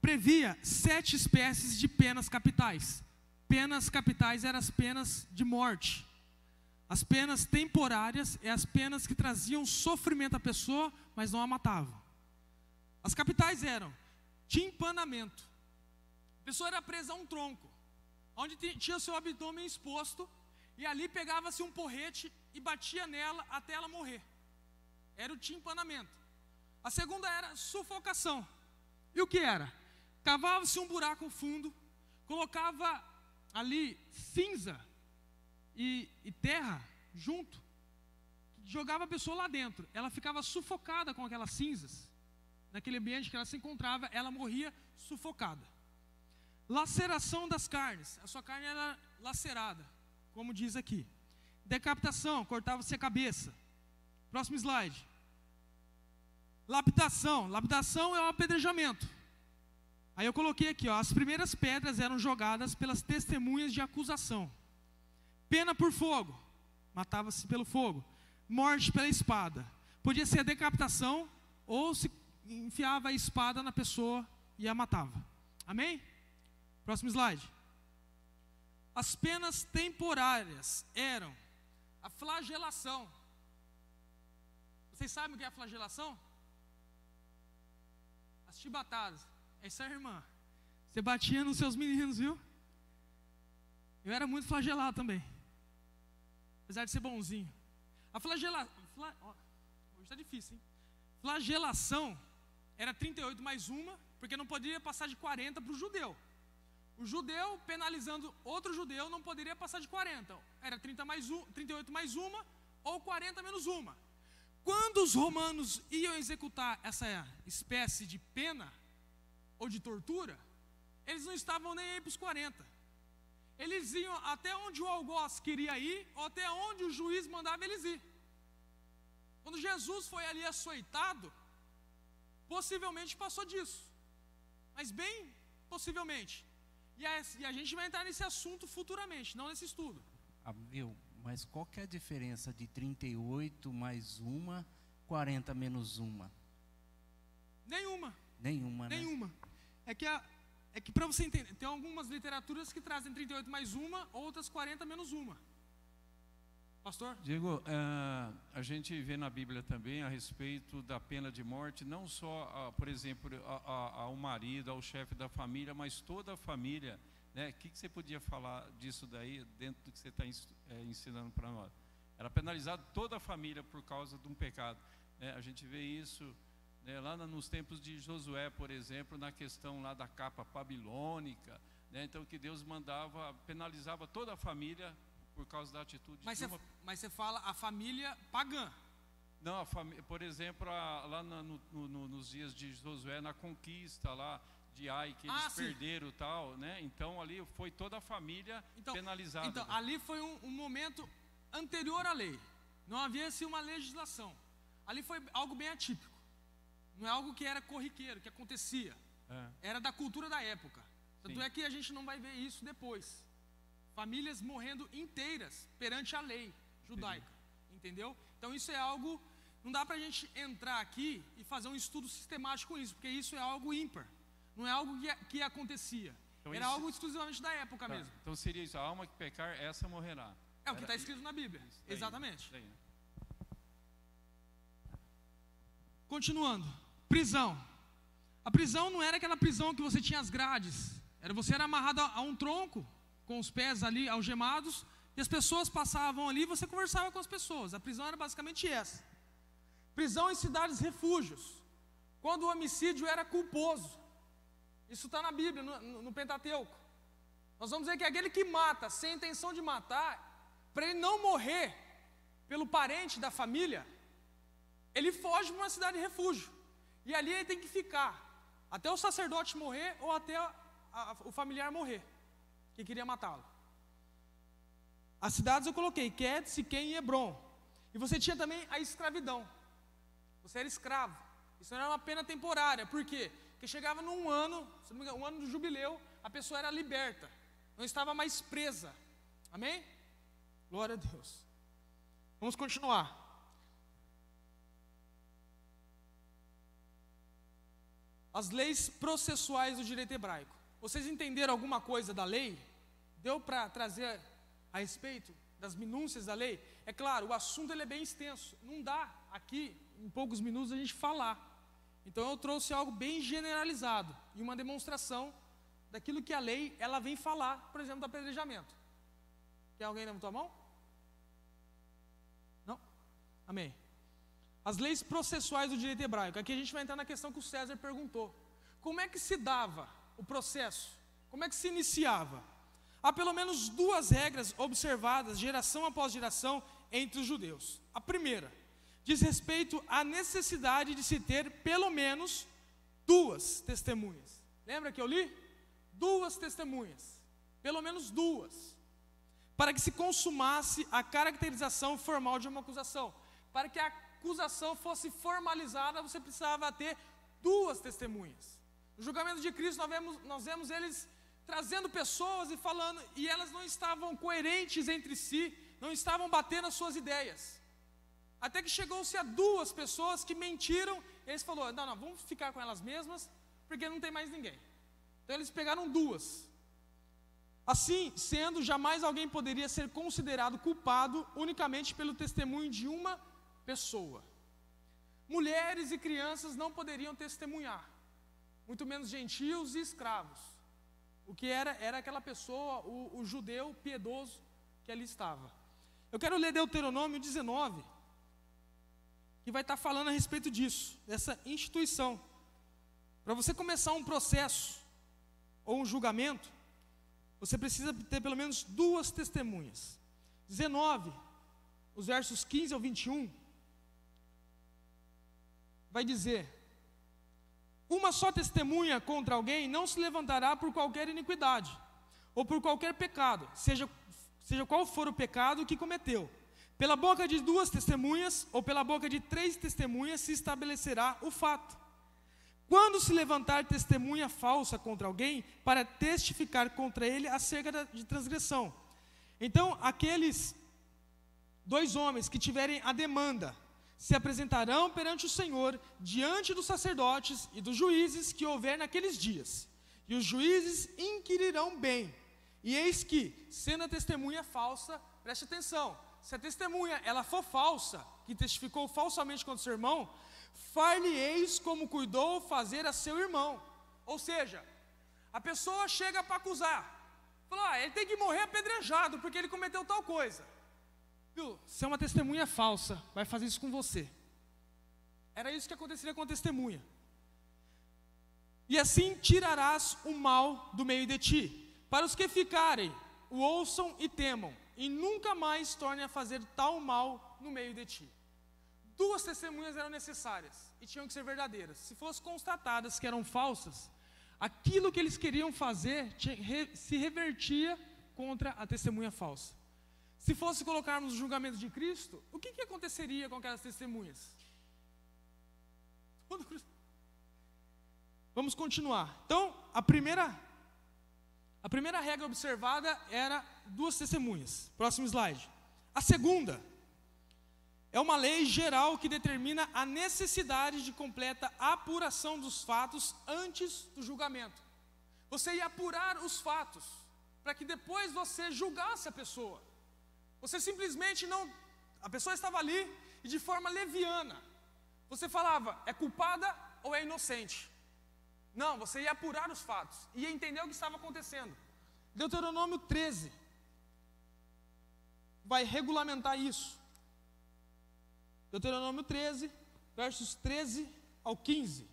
previa 7 espécies de penas capitais. Penas capitais eram as penas de morte. As penas temporárias é as penas que traziam sofrimento à pessoa, mas não a matavam. As capitais eram timpanamento. A pessoa era presa a um tronco, onde tinha o seu abdômen exposto, e ali pegava-se um porrete e batia nela até ela morrer. Era o timpanamento. A segunda era sufocação. E o que era? Cavava-se um buraco fundo, colocava ali cinza e terra junto, jogava a pessoa lá dentro. Ela ficava sufocada com aquelas cinzas. Naquele ambiente que ela se encontrava, ela morria sufocada. Laceração das carnes. A sua carne era lacerada, como diz aqui. Decapitação, cortava-se a cabeça. Próximo slide. Lapidação. Lapidação é o apedrejamento. Aí eu coloquei aqui, ó, as primeiras pedras eram jogadas pelas testemunhas de acusação. Pena por fogo. Matava-se pelo fogo. Morte pela espada. Podia ser a decapitação ou se enfiava a espada na pessoa e a matava. Amém? Próximo slide. As penas temporárias eram a flagelação. Vocês sabem o que é a flagelação? As chibatadas. É isso aí, irmã. Você batia nos seus meninos, viu? Eu era muito flagelado também. Apesar de ser bonzinho. A flagelação. Hoje está difícil, hein? Flagelação era 38 mais uma, porque não poderia passar de 40 para o judeu. O judeu, penalizando outro judeu, não poderia passar de 40. Era 38 mais uma ou 40 menos uma. Quando os romanos iam executar essa espécie de pena ou de tortura, eles não estavam nem aí para os 40. Eles iam até onde o algoz queria ir, ou até onde o juiz mandava eles ir. Quando Jesus foi ali açoitado, possivelmente passou disso. Mas bem possivelmente. E a gente vai entrar nesse assunto futuramente, não nesse estudo. Mas qual que é a diferença de 38 mais uma, 40 menos uma? Nenhuma. Nenhuma, né? Nenhuma. É que para você entender, tem algumas literaturas que trazem 38 mais uma, outras 40 menos uma. Pastor? Diego, a gente vê na Bíblia também a respeito da pena de morte, não só, por exemplo, ao marido, ao chefe da família, mas toda a família, né? O que você podia falar disso daí, dentro do que você está ensinando para nós? Era penalizado toda a família por causa de um pecado, né? A gente vê isso, né, lá nos tempos de Josué, por exemplo, na questão lá da capa babilônica, né? Então que Deus penalizava toda a família por causa da atitude de uma... Mas você fala a família pagã. Não, por exemplo, lá nos dias de Josué, na conquista lá de Ai, que eles perderam e tal, né? Então ali foi toda a família penalizada. Então ali foi um momento anterior à lei. Não havia assim uma legislação. Ali foi algo bem atípico. Não é algo que era corriqueiro, que acontecia. Era da cultura da época. Tanto é que a gente não vai ver isso depois. Famílias morrendo inteiras perante a lei judaica, entendeu? Então isso é algo, não dá para a gente entrar aqui e fazer um estudo sistemático com isso, porque isso é algo ímpar, não é algo que acontecia, então, era algo exclusivamente da época mesmo. Então seria isso, a alma que pecar, essa morrerá. É o que está escrito na Bíblia, daí, exatamente. Daí. Continuando, prisão. A prisão não era aquela prisão que você tinha as grades, você era amarrado a um tronco, com os pés ali algemados, e as pessoas passavam ali e você conversava com as pessoas. A prisão era basicamente essa. Prisão em cidades refúgios, quando o homicídio era culposo. Isso está na Bíblia, no Pentateuco. Nós vamos dizer que aquele que mata sem intenção de matar, para ele não morrer pelo parente da família, ele foge para uma cidade de refúgio, e ali ele tem que ficar até o sacerdote morrer ou até o familiar morrer que queria matá-lo. As cidades eu coloquei Qued, Siquém e Hebron. E você tinha também a escravidão. Você era escravo. Isso não era uma pena temporária. Por quê? Porque chegava num ano, se não me engano, um ano do jubileu, a pessoa era liberta. Não estava mais presa. Amém? Glória a Deus. Vamos continuar. As leis processuais do direito hebraico. Vocês entenderam alguma coisa da lei? Deu para trazer a respeito das minúcias da lei? É claro, o assunto ele é bem extenso. Não dá aqui, em poucos minutos, a gente falar. Então eu trouxe algo bem generalizado e uma demonstração daquilo que a lei ela vem falar, por exemplo, do apedrejamento. Quer alguém levantar a mão? Não? Amém. As leis processuais do direito hebraico. Aqui a gente vai entrar na questão que o César perguntou. Como é que se dava o processo? Como é que se iniciava? Há pelo menos duas regras observadas, geração após geração, entre os judeus. A primeira diz respeito à necessidade de se ter pelo menos duas testemunhas. Lembra que eu li? Duas testemunhas. Pelo menos duas. Para que se consumasse a caracterização formal de uma acusação. Para que a acusação fosse formalizada, você precisava ter duas testemunhas. No julgamento de Cristo, nós vemos eles trazendo pessoas e falando, e elas não estavam coerentes entre si, não estavam batendo as suas ideias. Até que chegou-se a duas pessoas que mentiram, e eles falaram, não, vamos ficar com elas mesmas, porque não tem mais ninguém. Então eles pegaram duas, Assim, sendo, jamais alguém poderia ser considerado culpado unicamente pelo testemunho de uma pessoa. Mulheres e crianças não poderiam testemunhar, muito menos gentios e escravos. O que era aquela pessoa, o judeu piedoso que ali estava. Eu quero ler Deuteronômio 19, que vai estar falando a respeito disso, dessa instituição. Para você começar um processo ou um julgamento, você precisa ter pelo menos 2 testemunhas. 19, os versos 15 ao 21, vai dizer: uma só testemunha contra alguém não se levantará por qualquer iniquidade, ou por qualquer pecado, seja qual for o pecado que cometeu. Pela boca de 2 testemunhas, ou pela boca de 3 testemunhas, se estabelecerá o fato. Quando se levantar testemunha falsa contra alguém, para testificar contra ele acerca de transgressão, então aqueles 2 homens que tiverem a demanda se apresentarão perante o Senhor, diante dos sacerdotes e dos juízes que houver naqueles dias. E os juízes inquirirão bem. E eis que, sendo a testemunha falsa, preste atenção, se a testemunha ela for falsa, que testificou falsamente contra o seu irmão, far-lhe-eis como cuidou fazer a seu irmão. Ou seja, a pessoa chega para acusar, fala, ele tem que morrer apedrejado, porque ele cometeu tal coisa. Viu? Se é uma testemunha falsa, vai fazer isso com você. Era isso que aconteceria com a testemunha. E assim tirarás o mal do meio de ti. Para os que ficarem, o ouçam e temam, e nunca mais tornem a fazer tal mal no meio de ti. 2 testemunhas eram necessárias, e tinham que ser verdadeiras. Se fossem constatadas que eram falsas, aquilo que eles queriam fazer se revertia contra a testemunha falsa. Se fosse colocarmos o julgamento de Cristo, o que aconteceria com aquelas testemunhas? Vamos continuar. Então, a primeira regra observada era 2 testemunhas. Próximo slide. A segunda é uma lei geral que determina a necessidade de completa apuração dos fatos antes do julgamento. Você ia apurar os fatos, para que depois você julgasse a pessoa. Você simplesmente não... A pessoa estava ali e de forma leviana, você falava, é culpada ou é inocente? Não, você ia apurar os fatos, ia entender o que estava acontecendo. Deuteronômio 13 vai regulamentar isso. Deuteronômio 13, versos 13 ao 15.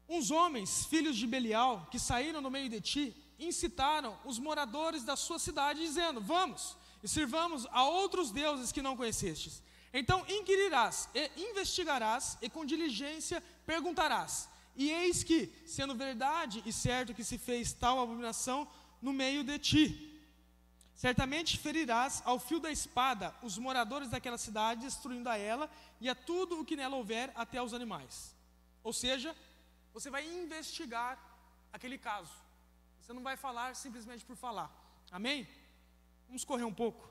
Uns homens, filhos de Belial, que saíram no meio de ti, incitaram os moradores da sua cidade, dizendo, vamos e sirvamos a outros deuses que não conhecestes. Então inquirirás e investigarás, e com diligência perguntarás. E eis que, sendo verdade e certo que se fez tal abominação no meio de ti, certamente ferirás ao fio da espada os moradores daquela cidade, destruindo a ela e a tudo o que nela houver, até aos animais. Ou seja, você vai investigar aquele caso. Você não vai falar simplesmente por falar. Amém? Vamos correr um pouco.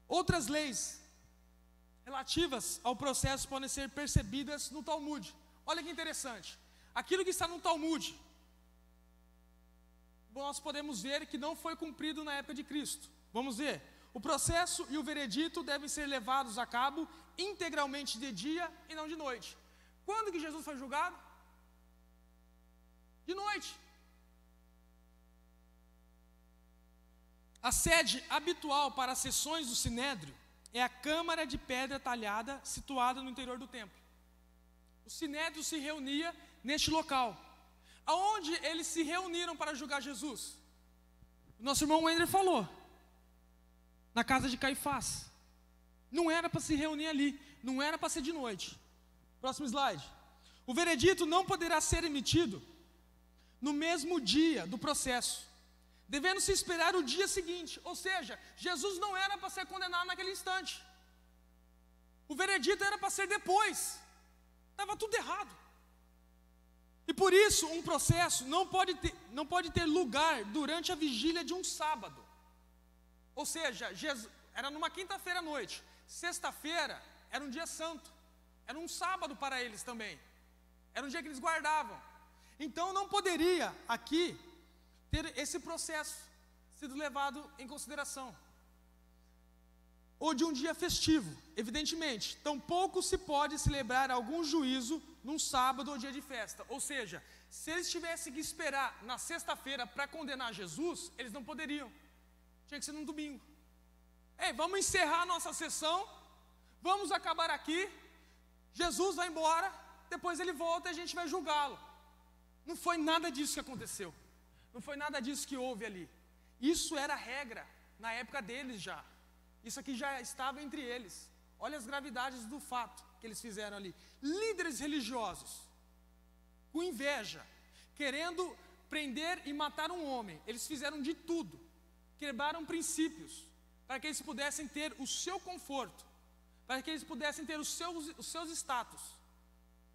Outras leis relativas ao processo podem ser percebidas no Talmud. Olha que interessante. Aquilo que está no Talmud, nós podemos ver que não foi cumprido na época de Cristo. Vamos ver. O processo e o veredito devem ser levados a cabo integralmente de dia e não de noite. Quando que Jesus foi julgado? De noite. A sede habitual para as sessões do Sinédrio é a câmara de pedra talhada situada no interior do templo. O Sinédrio se reunia neste local. Aonde eles se reuniram para julgar Jesus? O nosso irmão Wender falou. Na casa de Caifás. Não era para se reunir ali. Não era para ser de noite. Próximo slide. O veredito não poderá ser emitido no mesmo dia do processo, devendo se esperar o dia seguinte. Ou seja, Jesus não era para ser condenado naquele instante. O veredito era para ser depois. Estava tudo errado. E por isso, um processo não pode ter lugar durante a vigília de um sábado. Ou seja, era numa quinta-feira à noite. Sexta-feira era um dia santo. Era um sábado para eles também. Era um dia que eles guardavam. Então não poderia aqui ter esse processo sido levado em consideração. Ou de um dia festivo, evidentemente. Tampouco se pode celebrar algum juízo num sábado ou dia de festa. Ou seja, se eles tivessem que esperar na sexta-feira para condenar Jesus, eles não poderiam. Tinha que ser num domingo. Ei, vamos encerrar a nossa sessão, vamos acabar aqui, Jesus vai embora, depois ele volta e a gente vai julgá-lo. Não foi nada disso que aconteceu. Não foi nada disso que houve ali. Isso era regra na época deles já. Isso aqui já estava entre eles. Olha as gravidades do fato que eles fizeram ali. Líderes religiosos, com inveja, querendo prender e matar um homem. Eles fizeram de tudo. Quebraram princípios, para que eles pudessem ter o seu conforto, para que eles pudessem ter os seus status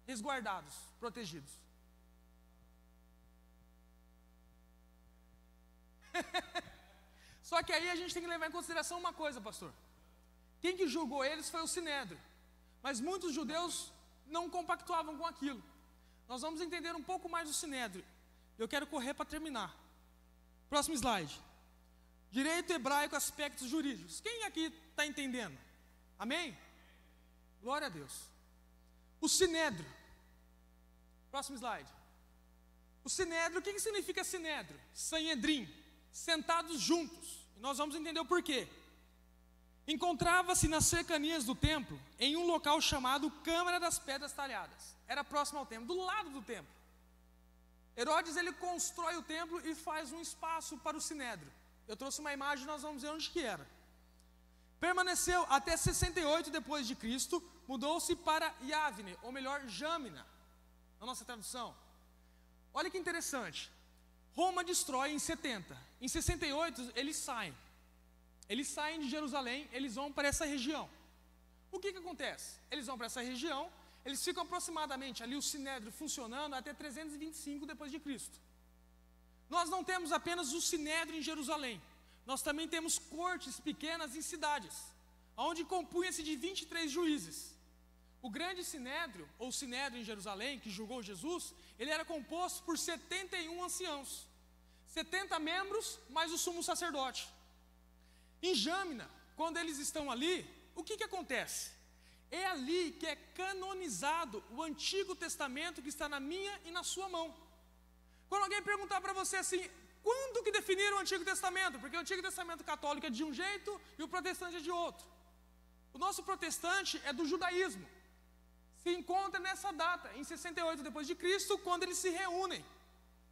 resguardados, protegidos. Só que aí a gente tem que levar em consideração uma coisa, pastor. Quem que julgou eles foi o Sinédrio. Mas muitos judeus não compactuavam com aquilo. Nós vamos entender um pouco mais do Sinédrio. Eu quero correr para terminar. Próximo slide. Direito hebraico, aspectos jurídicos. Quem aqui está entendendo? Amém? Glória a Deus. O Sinédrio. Próximo slide. O Sinédrio, o que significa Sinédrio? Sanhedrim. Sentados juntos. E nós vamos entender o porquê. Encontrava-se nas cercanias do templo, em um local chamado Câmara das Pedras Talhadas. Era próximo ao templo, do lado do templo. Herodes, ele constrói o templo e faz um espaço para o Sinédrio. Eu trouxe uma imagem, nós vamos ver onde que era. Permaneceu até 68 depois de Cristo, mudou-se para Yavne, ou melhor, Jâmina, na nossa tradução. Olha que interessante. Roma destrói em 70. Em 68 eles saem. Eles saem de Jerusalém, eles vão para essa região. O que acontece? Eles vão para essa região, eles ficam aproximadamente ali o Sinédrio funcionando até 325 depois de Cristo. Nós não temos apenas o Sinédrio em Jerusalém, nós também temos cortes pequenas em cidades, onde compunha-se de 23 juízes. O grande Sinédrio, ou Sinédrio em Jerusalém, que julgou Jesus, ele era composto por 71 anciãos, 70 membros, mais o sumo sacerdote. Em Jâmina, quando eles estão ali, o que acontece? É ali que é canonizado o Antigo Testamento que está na minha e na sua mão. Quando alguém perguntar para você assim, quando que definiram o Antigo Testamento? Porque o Antigo Testamento católico é de um jeito e o protestante é de outro. O nosso protestante é do judaísmo. Se encontra nessa data, em 68 depois de Cristo, quando eles se reúnem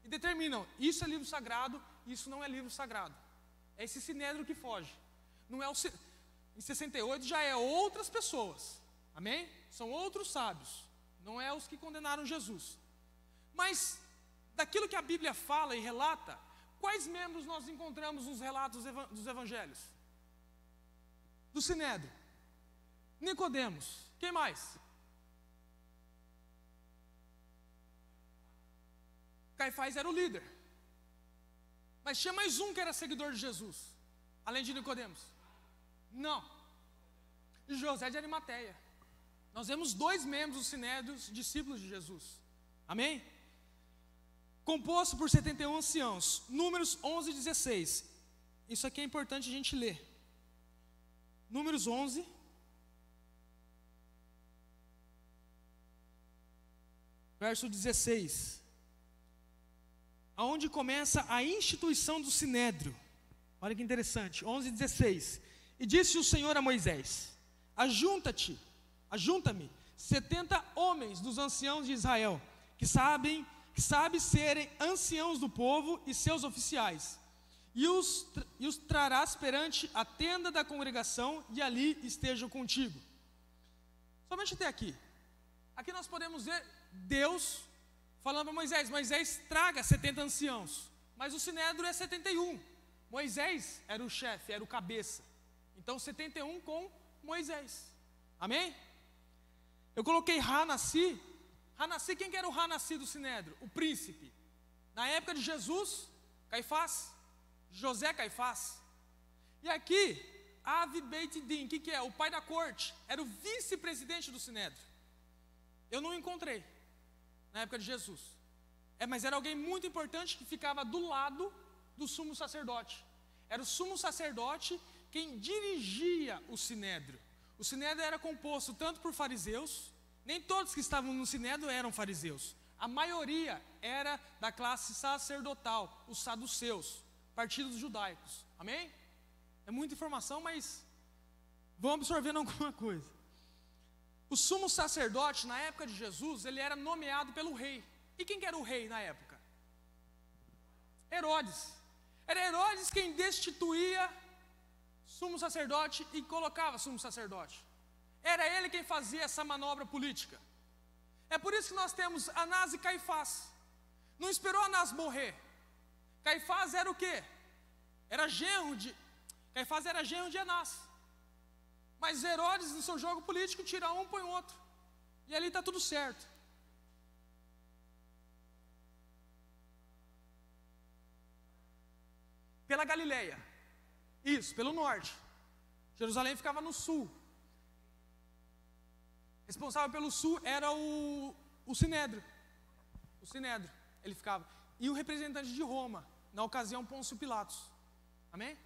e determinam, isso é livro sagrado, isso não é livro sagrado. É esse Sinédrio que foge. Não é em 68 já é outras pessoas. Amém? São outros sábios. Não é os que condenaram Jesus. Mas, daquilo que a Bíblia fala e relata, quais membros nós encontramos nos relatos dos evangelhos? Do Sinédrio. Nicodemos. Quem mais? Caifás era o líder. Mas tinha mais um que era seguidor de Jesus, além de Nicodemos. Não. José de Arimateia. Nós vemos 2 membros do Sinédrio, discípulos de Jesus. Amém? Composto por 71 anciãos. Números 11 e 16. Isso aqui é importante a gente ler. Números 11. Verso 16. Aonde começa a instituição do Sinédrio. Olha que interessante, 11:16. E disse o Senhor a Moisés: ajunta-me 70 homens dos anciãos de Israel, que sabe serem anciãos do povo e seus oficiais, e os trarás perante a tenda da congregação, e ali estejam contigo. Somente até aqui. Aqui nós podemos ver Deus falando para Moisés, Moisés traga 70 anciãos, mas o Sinédrio é 71, Moisés era o chefe, era o cabeça, então 71 com Moisés, amém? Eu coloquei Hanassi, quem que era o Hanassi do Sinédrio? O príncipe, na época de Jesus, Caifás, José Caifás, e aqui, Avi Beit Din, que é? O pai da corte, era o vice-presidente do Sinédrio, eu não encontrei na época de Jesus. Mas era alguém muito importante que ficava do lado do sumo sacerdote. Era o sumo sacerdote quem dirigia o sinédrio. O sinédrio era composto tanto por fariseus, nem todos que estavam no sinédrio eram fariseus. A maioria era da classe sacerdotal, os saduceus, partidos judaicos. Amém? É muita informação, mas vamos absorvendo alguma coisa. O sumo sacerdote, na época de Jesus, ele era nomeado pelo rei. E quem que era o rei na época? Herodes. Era Herodes quem destituía sumo sacerdote e colocava sumo sacerdote. Era ele quem fazia essa manobra política. É por isso que nós temos Anás e Caifás. Não esperou Anás morrer. Caifás era o quê? Caifás era genro de Anás. Mas Herodes, no seu jogo político, tira um, põe outro. E ali está tudo certo. Pela Galileia. Isso, pelo norte. Jerusalém ficava no sul. Responsável pelo sul era o Sinédrio. O Sinédrio, ele ficava. E o representante de Roma, na ocasião, Pôncio Pilatos. Amém?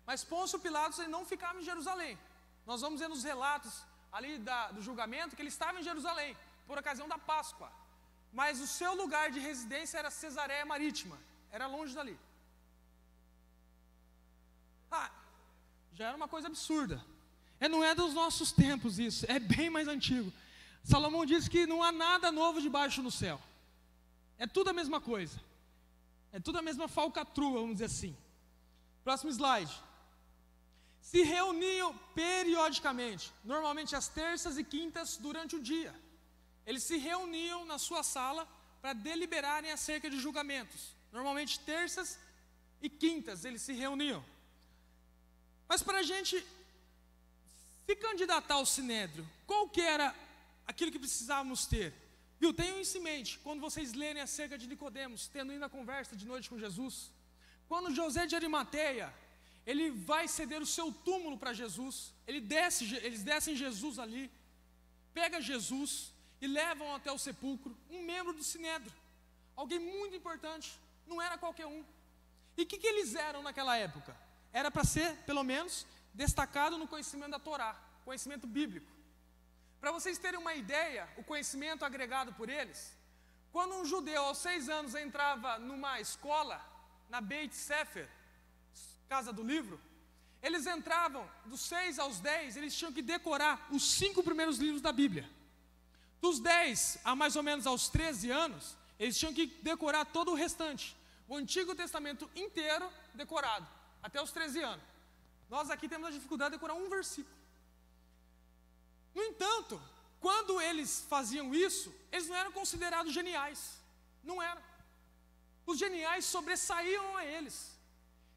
Mas Pôncio Pilatos ele não ficava em Jerusalém. Nós vamos ver nos relatos ali do julgamento que ele estava em Jerusalém, por ocasião da Páscoa. Mas o seu lugar de residência era Cesareia Marítima. Era longe dali. Já era uma coisa absurda. Não é dos nossos tempos isso, é bem mais antigo. Salomão diz que não há nada novo debaixo do céu. É tudo a mesma coisa. É tudo a mesma falcatrua, vamos dizer assim. Próximo slide. Se reuniam periodicamente, normalmente às terças e quintas durante o dia. Eles se reuniam na sua sala para deliberarem acerca de julgamentos. Normalmente terças e quintas eles se reuniam. Mas para a gente se candidatar ao Sinédrio, qual que era aquilo que precisávamos ter? Viu, tenham isso em mente, quando vocês lerem acerca de Nicodemos, tendo ido a conversa de noite com Jesus. Quando José de Arimateia, ele vai ceder o seu túmulo para Jesus, eles descem Jesus ali, pega Jesus e levam até o sepulcro, um membro do Sinédrio, alguém muito importante, não era qualquer um. E o que eles eram naquela época? Era para ser, pelo menos, destacado no conhecimento da Torá, conhecimento bíblico. Para vocês terem uma ideia, o conhecimento agregado por eles, quando um judeu aos 6 anos entrava numa escola, na Beit Sefer, casa do livro, eles entravam dos 6 aos 10, eles tinham que decorar os 5 primeiros livros da Bíblia. Dos 10 a mais ou menos aos 13 anos, eles tinham que decorar todo o restante, o Antigo Testamento inteiro decorado, até os 13 anos. Nós aqui temos a dificuldade de decorar um versículo. No entanto, quando eles faziam isso, eles não eram considerados geniais. Não eram. Os geniais sobressaíam a eles.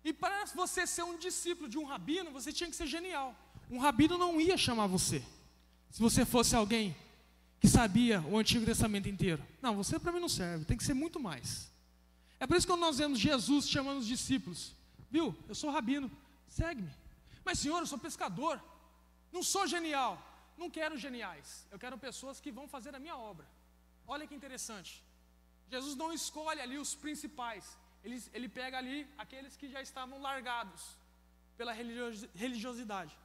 E para você ser um discípulo de um rabino, você tinha que ser genial. Um rabino não ia chamar você, se você fosse alguém que sabia o Antigo Testamento inteiro. Não, você para mim não serve, tem que ser muito mais. É por isso que quando nós vemos Jesus chamando os discípulos, viu, eu sou rabino, segue-me. Mas Senhor, eu sou pescador, não sou genial. Não quero geniais, eu quero pessoas que vão fazer a minha obra. Olha que interessante. Jesus não escolhe ali os principais, ele pega ali aqueles que já estavam largados pela religiosidade.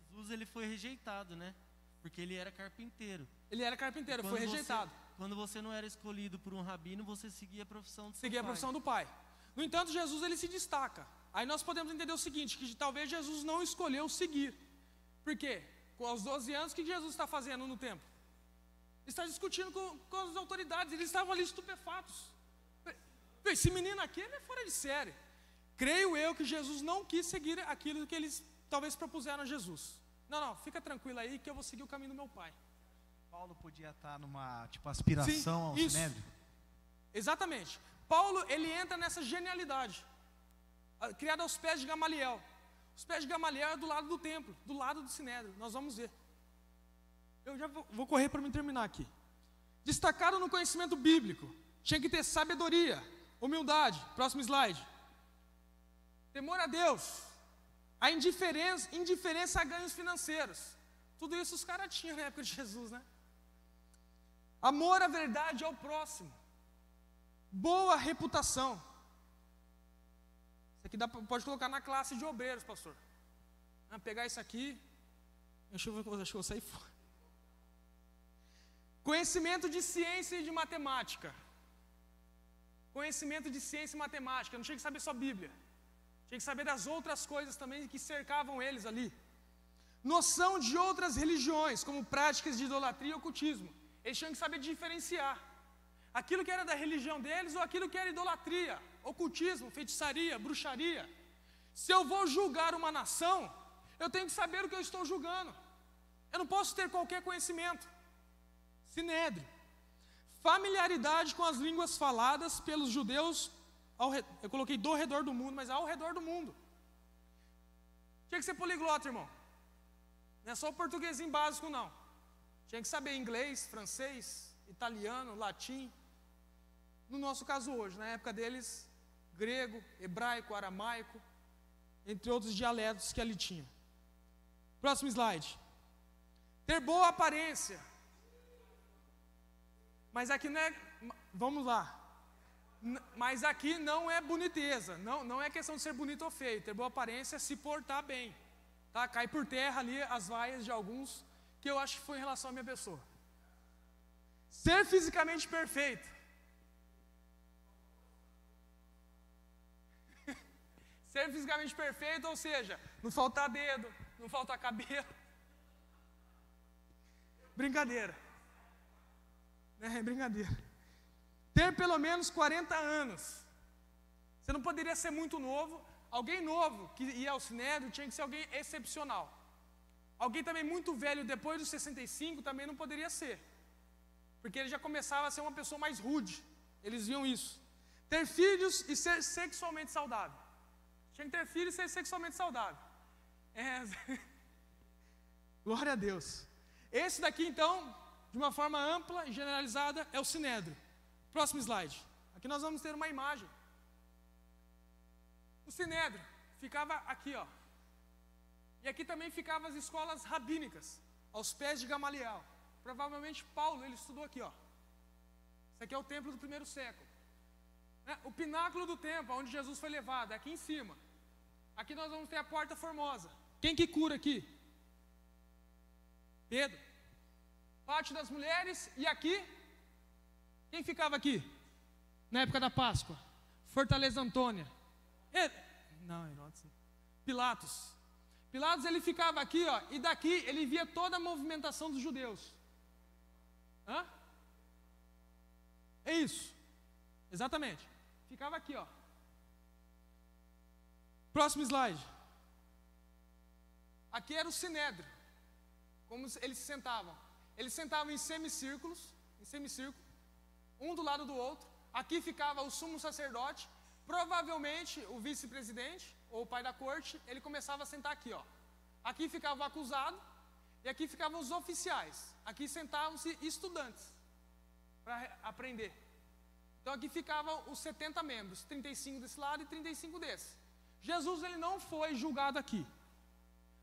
Jesus ele foi rejeitado, né? Porque ele era carpinteiro. Ele era carpinteiro, foi rejeitado. Quando você não era escolhido por um rabino, você seguia a profissão do seu pai. Seguia a profissão do pai. No entanto, Jesus ele se destaca. Aí nós podemos entender o seguinte, que talvez Jesus não escolheu seguir. Por quê? Aos 12 anos, o que Jesus está fazendo no templo? Está discutindo com as autoridades, eles estavam ali estupefatos. Esse menino aqui, ele é fora de série. Creio eu que Jesus não quis seguir aquilo que eles talvez propuseram a Jesus. Não, fica tranquilo aí que eu vou seguir o caminho do meu pai. Paulo podia estar numa, aspiração ao Sinédrio? Exatamente. Paulo, ele entra nessa genialidade, criada aos pés de Gamaliel. Os pés de Gamaliel é do lado do templo, do lado do Sinédrio. Nós vamos ver. Eu já vou correr para me terminar aqui. Destacado no conhecimento bíblico, tinha que ter sabedoria, humildade. Próximo slide. Temor a Deus. A indiferença a ganhos financeiros. Tudo isso os caras tinham na época de Jesus, né? Amor à verdade ao próximo. boa reputação. Isso aqui pode colocar na classe de obreiros, pastor. Pegar isso aqui, acho que eu vou sair fora. Conhecimento de ciência e de matemática. Conhecimento de ciência e matemática. Não tinha que saber só Bíblia. Tinha que saber das outras coisas também que cercavam eles ali. Noção de outras religiões, como práticas de idolatria e ocultismo. Eles tinham que saber diferenciar aquilo que era da religião deles ou aquilo que era idolatria, ocultismo, feitiçaria, bruxaria. Se eu vou julgar uma nação, eu tenho que saber o que eu estou julgando. Eu não posso ter qualquer conhecimento. Sinédrio. Familiaridade com as línguas faladas pelos judeus, eu coloquei do redor do mundo, mas ao redor do mundo. Tinha que ser poliglota, irmão. Não é só o portuguesinho básico, não. Tinha que saber inglês, francês, italiano, latim. No nosso caso hoje, na época deles, grego, hebraico, aramaico, entre outros dialetos que ali tinha. Próximo slide. Ter boa aparência. Mas aqui não é, vamos lá. Mas aqui não é boniteza, não é questão de ser bonito ou feio. Ter boa aparência é se portar bem. Tá? Cai por terra ali as vaias de alguns que eu acho que foi em relação à minha pessoa. Ser fisicamente perfeito. Ser fisicamente perfeito, ou seja, não faltar dedo, não faltar cabelo. Brincadeira. É brincadeira. Ter pelo menos 40 anos. Você não poderia ser muito novo. Alguém novo que ia ao Sinédrio tinha que ser alguém excepcional. Alguém também muito velho depois dos 65 também não poderia ser. Porque ele já começava a ser uma pessoa mais rude. Eles viam isso. Ter filhos e ser sexualmente saudável. Tinha que ter filhos e ser sexualmente saudável. Glória a Deus. Esse daqui então, de uma forma ampla e generalizada, é o Sinédrio. Próximo slide. Aqui nós vamos ter uma imagem. O Sinédrio ficava aqui, ó. E aqui também ficavam as escolas rabínicas, aos pés de Gamaliel. Provavelmente Paulo, ele estudou aqui, ó. Isso aqui é o templo do primeiro século. O pináculo do templo, onde Jesus foi levado, é aqui em cima. Aqui nós vamos ter a Porta Formosa. Quem que cura aqui? Pedro. Pátio das Mulheres. E aqui? Quem ficava aqui? Na época da Páscoa? Fortaleza Antônia. Herodes. Pilatos. Pilatos, ele ficava aqui, ó. E daqui ele via toda a movimentação dos judeus. É isso. Exatamente. Ficava aqui, ó. Próximo slide. Aqui era o Sinédrio. Como eles se sentavam. Eles sentavam em semicírculo, um do lado do outro. Aqui ficava o sumo sacerdote. Provavelmente o vice-presidente, ou o pai da corte, ele começava a sentar aqui, ó. Aqui ficava o acusado, e aqui ficavam os oficiais. Aqui sentavam-se estudantes, para aprender. Então aqui ficavam os 70 membros, 35 desse lado e 35 desse. Jesus, ele não foi julgado aqui.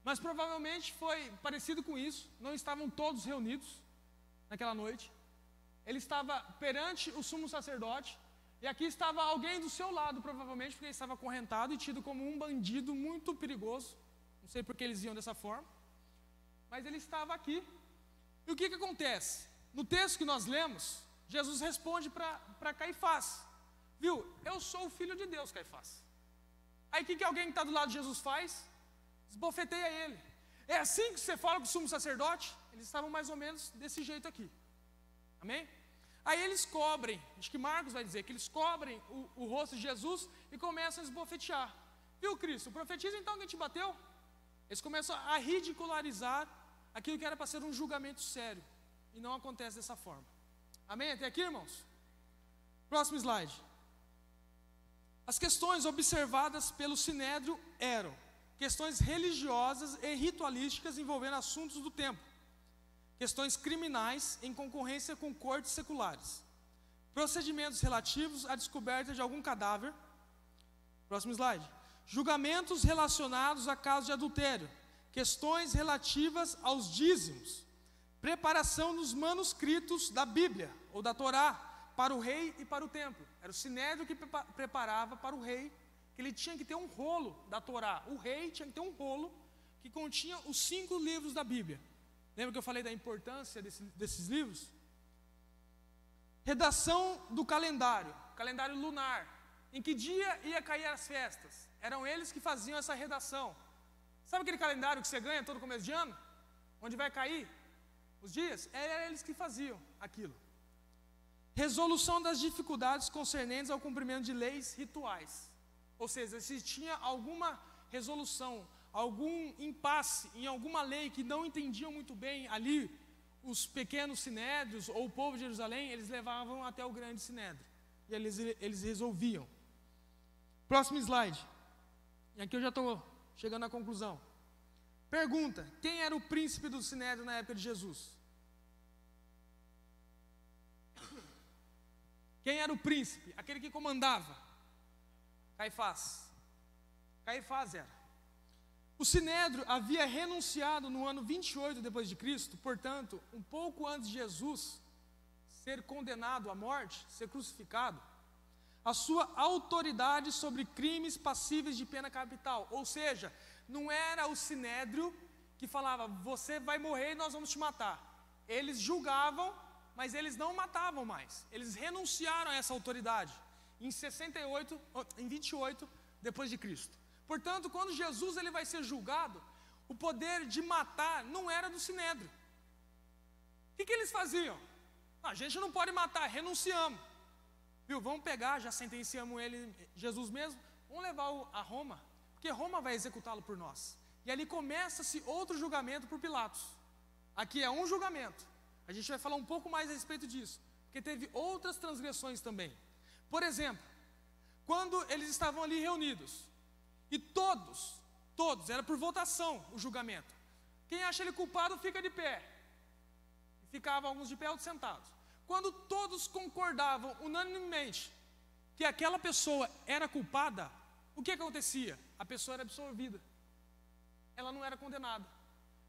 Mas provavelmente foi parecido com isso. Não estavam todos reunidos naquela noite. Ele estava perante o sumo sacerdote. E aqui estava alguém do seu lado, provavelmente, porque ele estava acorrentado e tido como um bandido muito perigoso. Não sei por que eles iam dessa forma. Mas ele estava aqui. E o que acontece? No texto que nós lemos, Jesus responde para Caifás. Viu? Eu sou o filho de Deus, Caifás. Aí o que alguém que está do lado de Jesus faz? Esbofeteia ele. É assim que você fala com o sumo sacerdote? Eles estavam mais ou menos desse jeito aqui. Amém? Aí eles cobrem, acho que Marcos vai dizer, que eles cobrem o rosto de Jesus e começam a esbofetear. Viu, Cristo? Profetiza então quem te bateu? Eles começam a ridicularizar aquilo que era para ser um julgamento sério. E não acontece dessa forma. Amém? Até aqui, irmãos? Próximo slide. As questões observadas pelo Sinédrio eram questões religiosas e ritualísticas envolvendo assuntos do tempo, questões criminais em concorrência com cortes seculares, procedimentos relativos à descoberta de algum cadáver. Próximo slide. Julgamentos relacionados a casos de adultério, questões relativas aos dízimos, preparação dos manuscritos da Bíblia ou da Torá para o rei e para o templo. Era o sinédrio que preparava para o rei, que ele tinha que ter um rolo da Torá. O rei tinha que ter um rolo que continha os 5 livros da Bíblia. Lembra que eu falei da importância desses livros? Redação do calendário lunar. Em que dia ia cair as festas? Eram eles que faziam essa redação. Sabe aquele calendário que você ganha todo começo de ano? Onde vai cair os dias? Eram eles que faziam aquilo. Resolução das dificuldades concernentes ao cumprimento de leis rituais. Ou seja, se tinha alguma resolução, algum impasse em alguma lei que não entendiam muito bem ali, os pequenos sinédrios ou o povo de Jerusalém, eles levavam até o grande sinédrio. E eles resolviam. Próximo slide. E aqui eu já estou chegando à conclusão. Pergunta: quem era o príncipe do sinédrio na época de Jesus? Quem era o príncipe? Aquele que comandava? Caifás. Caifás era. O sinédrio havia renunciado no ano 28 depois de Cristo, portanto, um pouco antes de Jesus ser condenado à morte, ser crucificado, a sua autoridade sobre crimes passíveis de pena capital. Ou seja, não era o sinédrio que falava: você vai morrer e nós vamos te matar. Eles julgavam, mas eles não matavam mais. Eles renunciaram a essa autoridade em 28 depois de Cristo. Portanto, quando Jesus ele vai ser julgado, o poder de matar não era do sinédrio. O que eles faziam? A gente não pode matar, renunciamos. Viu? Vamos pegar, já sentenciamos ele, Jesus mesmo, vamos levar a Roma, porque Roma vai executá-lo por nós. E ali começa-se outro julgamento por Pilatos. Aqui é um julgamento. A gente vai falar um pouco mais a respeito disso, porque teve outras transgressões também. Por exemplo, quando eles estavam ali reunidos, e todos, era por votação o julgamento. Quem acha ele culpado fica de pé. E ficavam alguns de pé, outros sentados. Quando todos concordavam unanimemente que aquela pessoa era culpada, o que acontecia? A pessoa era absolvida. Ela não era condenada.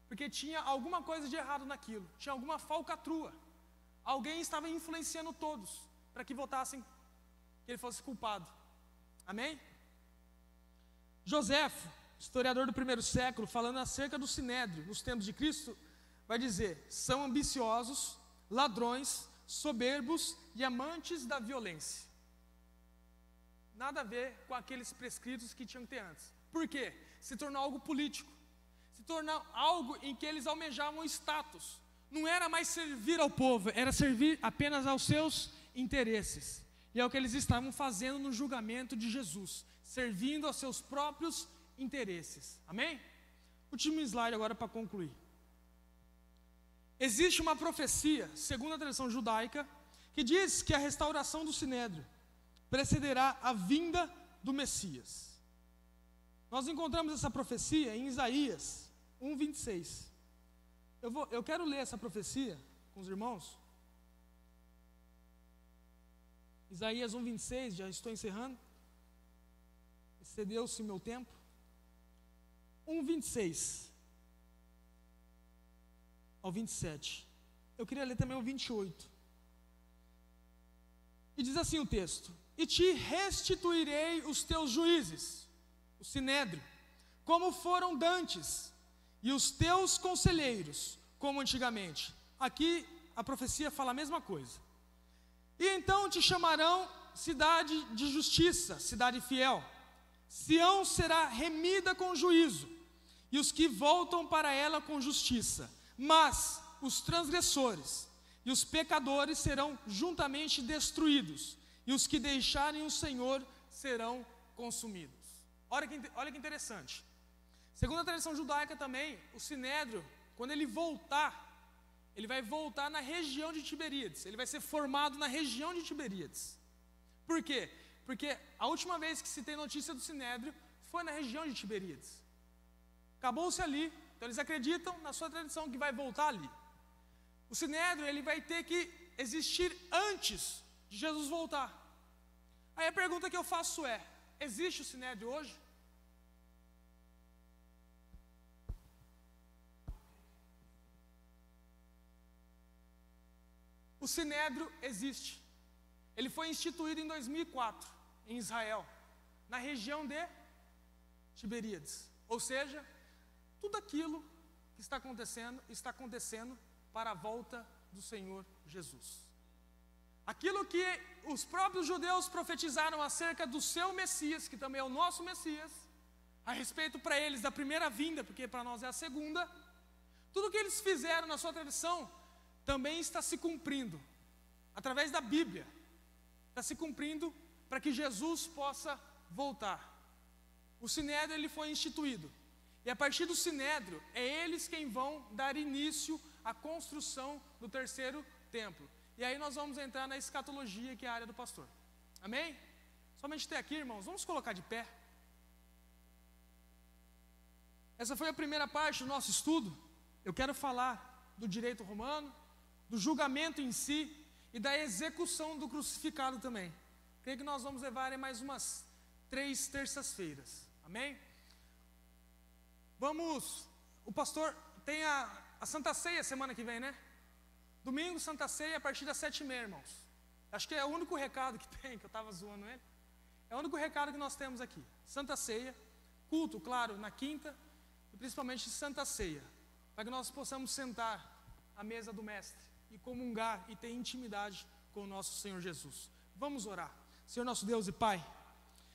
Porque tinha alguma coisa de errado naquilo. Tinha alguma falcatrua. Alguém estava influenciando todos para que votassem que ele fosse culpado. Amém? Joséfo, historiador do primeiro século, falando acerca do sinédrio nos tempos de Cristo, vai dizer: são ambiciosos, ladrões, soberbos e amantes da violência. Nada a ver com aqueles prescritos que tinham que ter antes. Por quê? Se tornou algo político. Se tornou algo em que eles almejavam status. Não era mais servir ao povo, era servir apenas aos seus interesses. E é o que eles estavam fazendo no julgamento de Jesus, servindo aos seus próprios interesses. Amém? Último slide agora para concluir. Existe uma profecia, segundo a tradição judaica, que diz que a restauração do sinédrio precederá a vinda do Messias. Nós encontramos essa profecia em Isaías 1:26. Eu quero ler essa profecia com os irmãos. Isaías 1:26, já estou encerrando. Excedeu-se meu tempo. 1:26 ao 27. Eu queria ler também o 28. E diz assim o texto: e te restituirei os teus juízes, o sinédrio, como foram dantes, e os teus conselheiros, como antigamente. Aqui a profecia fala a mesma coisa. E então te chamarão cidade de justiça, cidade fiel. Sião será remida com juízo, e os que voltam para ela com justiça. Mas os transgressores e os pecadores serão juntamente destruídos, e os que deixarem o Senhor serão consumidos. Olha que interessante. Segundo a tradição judaica também, o sinédrio, quando ele voltar, ele vai voltar na região de Tiberíades. Ele vai ser formado na região de Tiberíades. Por quê? Porque a última vez que se tem notícia do sinédrio foi na região de Tiberíades. Acabou-se ali. Então eles acreditam na sua tradição que vai voltar ali. O sinédrio ele vai ter que existir antes de Jesus voltar. Aí a pergunta que eu faço é: existe o sinédrio hoje? O sinédrio existe. ele foi instituído em 2004, em Israel, na região de Tiberíades. Ou seja, tudo aquilo que está acontecendo para a volta do Senhor Jesus. Aquilo que os próprios judeus profetizaram acerca do seu Messias, que também é o nosso Messias, a respeito para eles da primeira vinda, porque para nós é a segunda, tudo que eles fizeram na sua tradição também está se cumprindo, através da Bíblia, está se cumprindo para que Jesus possa voltar. O Sinédrio ele foi instituído, e a partir do Sinédrio, é eles quem vão dar início à construção do terceiro templo. E aí nós vamos entrar na escatologia, que é a área do pastor. Amém? Somente até aqui, irmãos, vamos colocar de pé. Essa foi a primeira parte do nosso estudo. Eu quero falar do direito romano, do julgamento em si e da execução do crucificado também. Creio que nós vamos levar em mais umas 3 terças-feiras. Amém? O pastor tem a Santa Ceia semana que vem, né? Domingo, Santa Ceia, a partir das 7h30, irmãos. Acho que é o único recado que tem, que eu estava zoando ele. É o único recado que nós temos aqui. Santa Ceia, culto, claro, na quinta, e principalmente Santa Ceia, para que nós possamos sentar à mesa do Mestre e comungar e ter intimidade com o nosso Senhor Jesus. Vamos orar. Senhor nosso Deus e Pai,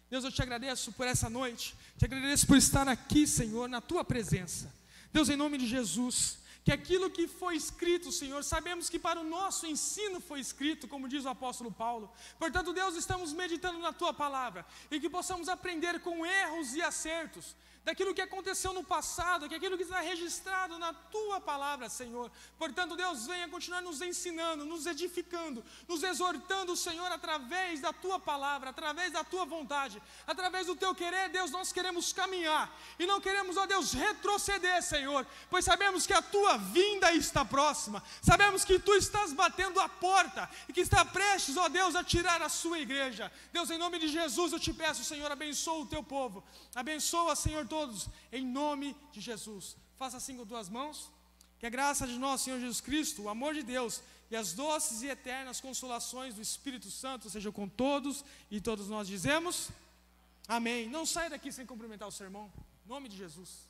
Deus, eu te agradeço por essa noite, te agradeço por estar aqui, Senhor, na tua presença. Deus, em nome de Jesus, que aquilo que foi escrito, Senhor, sabemos que para o nosso ensino foi escrito, como diz o apóstolo Paulo. Portanto, Deus, estamos meditando na tua palavra e que possamos aprender com erros e acertos daquilo que aconteceu no passado, que aquilo que está registrado na tua palavra, Senhor. Portanto, Deus, venha continuar nos ensinando, nos edificando, nos exortando, Senhor, através da tua palavra, através da tua vontade, através do teu querer. Deus, nós queremos caminhar e não queremos, ó Deus, retroceder, Senhor, pois sabemos que a tua vinda está próxima, sabemos que tu estás batendo a porta e que está prestes, ó Deus, a tirar a sua igreja. Deus, em nome de Jesus, eu te peço, Senhor, abençoa o teu povo, abençoa, Senhor, todos, em nome de Jesus. Faça assim com tuas mãos. Que a graça de nosso Senhor Jesus Cristo, o amor de Deus e as doces e eternas consolações do Espírito Santo sejam com todos, e todos nós dizemos amém. Não saia daqui sem cumprimentar o sermão, em nome de Jesus.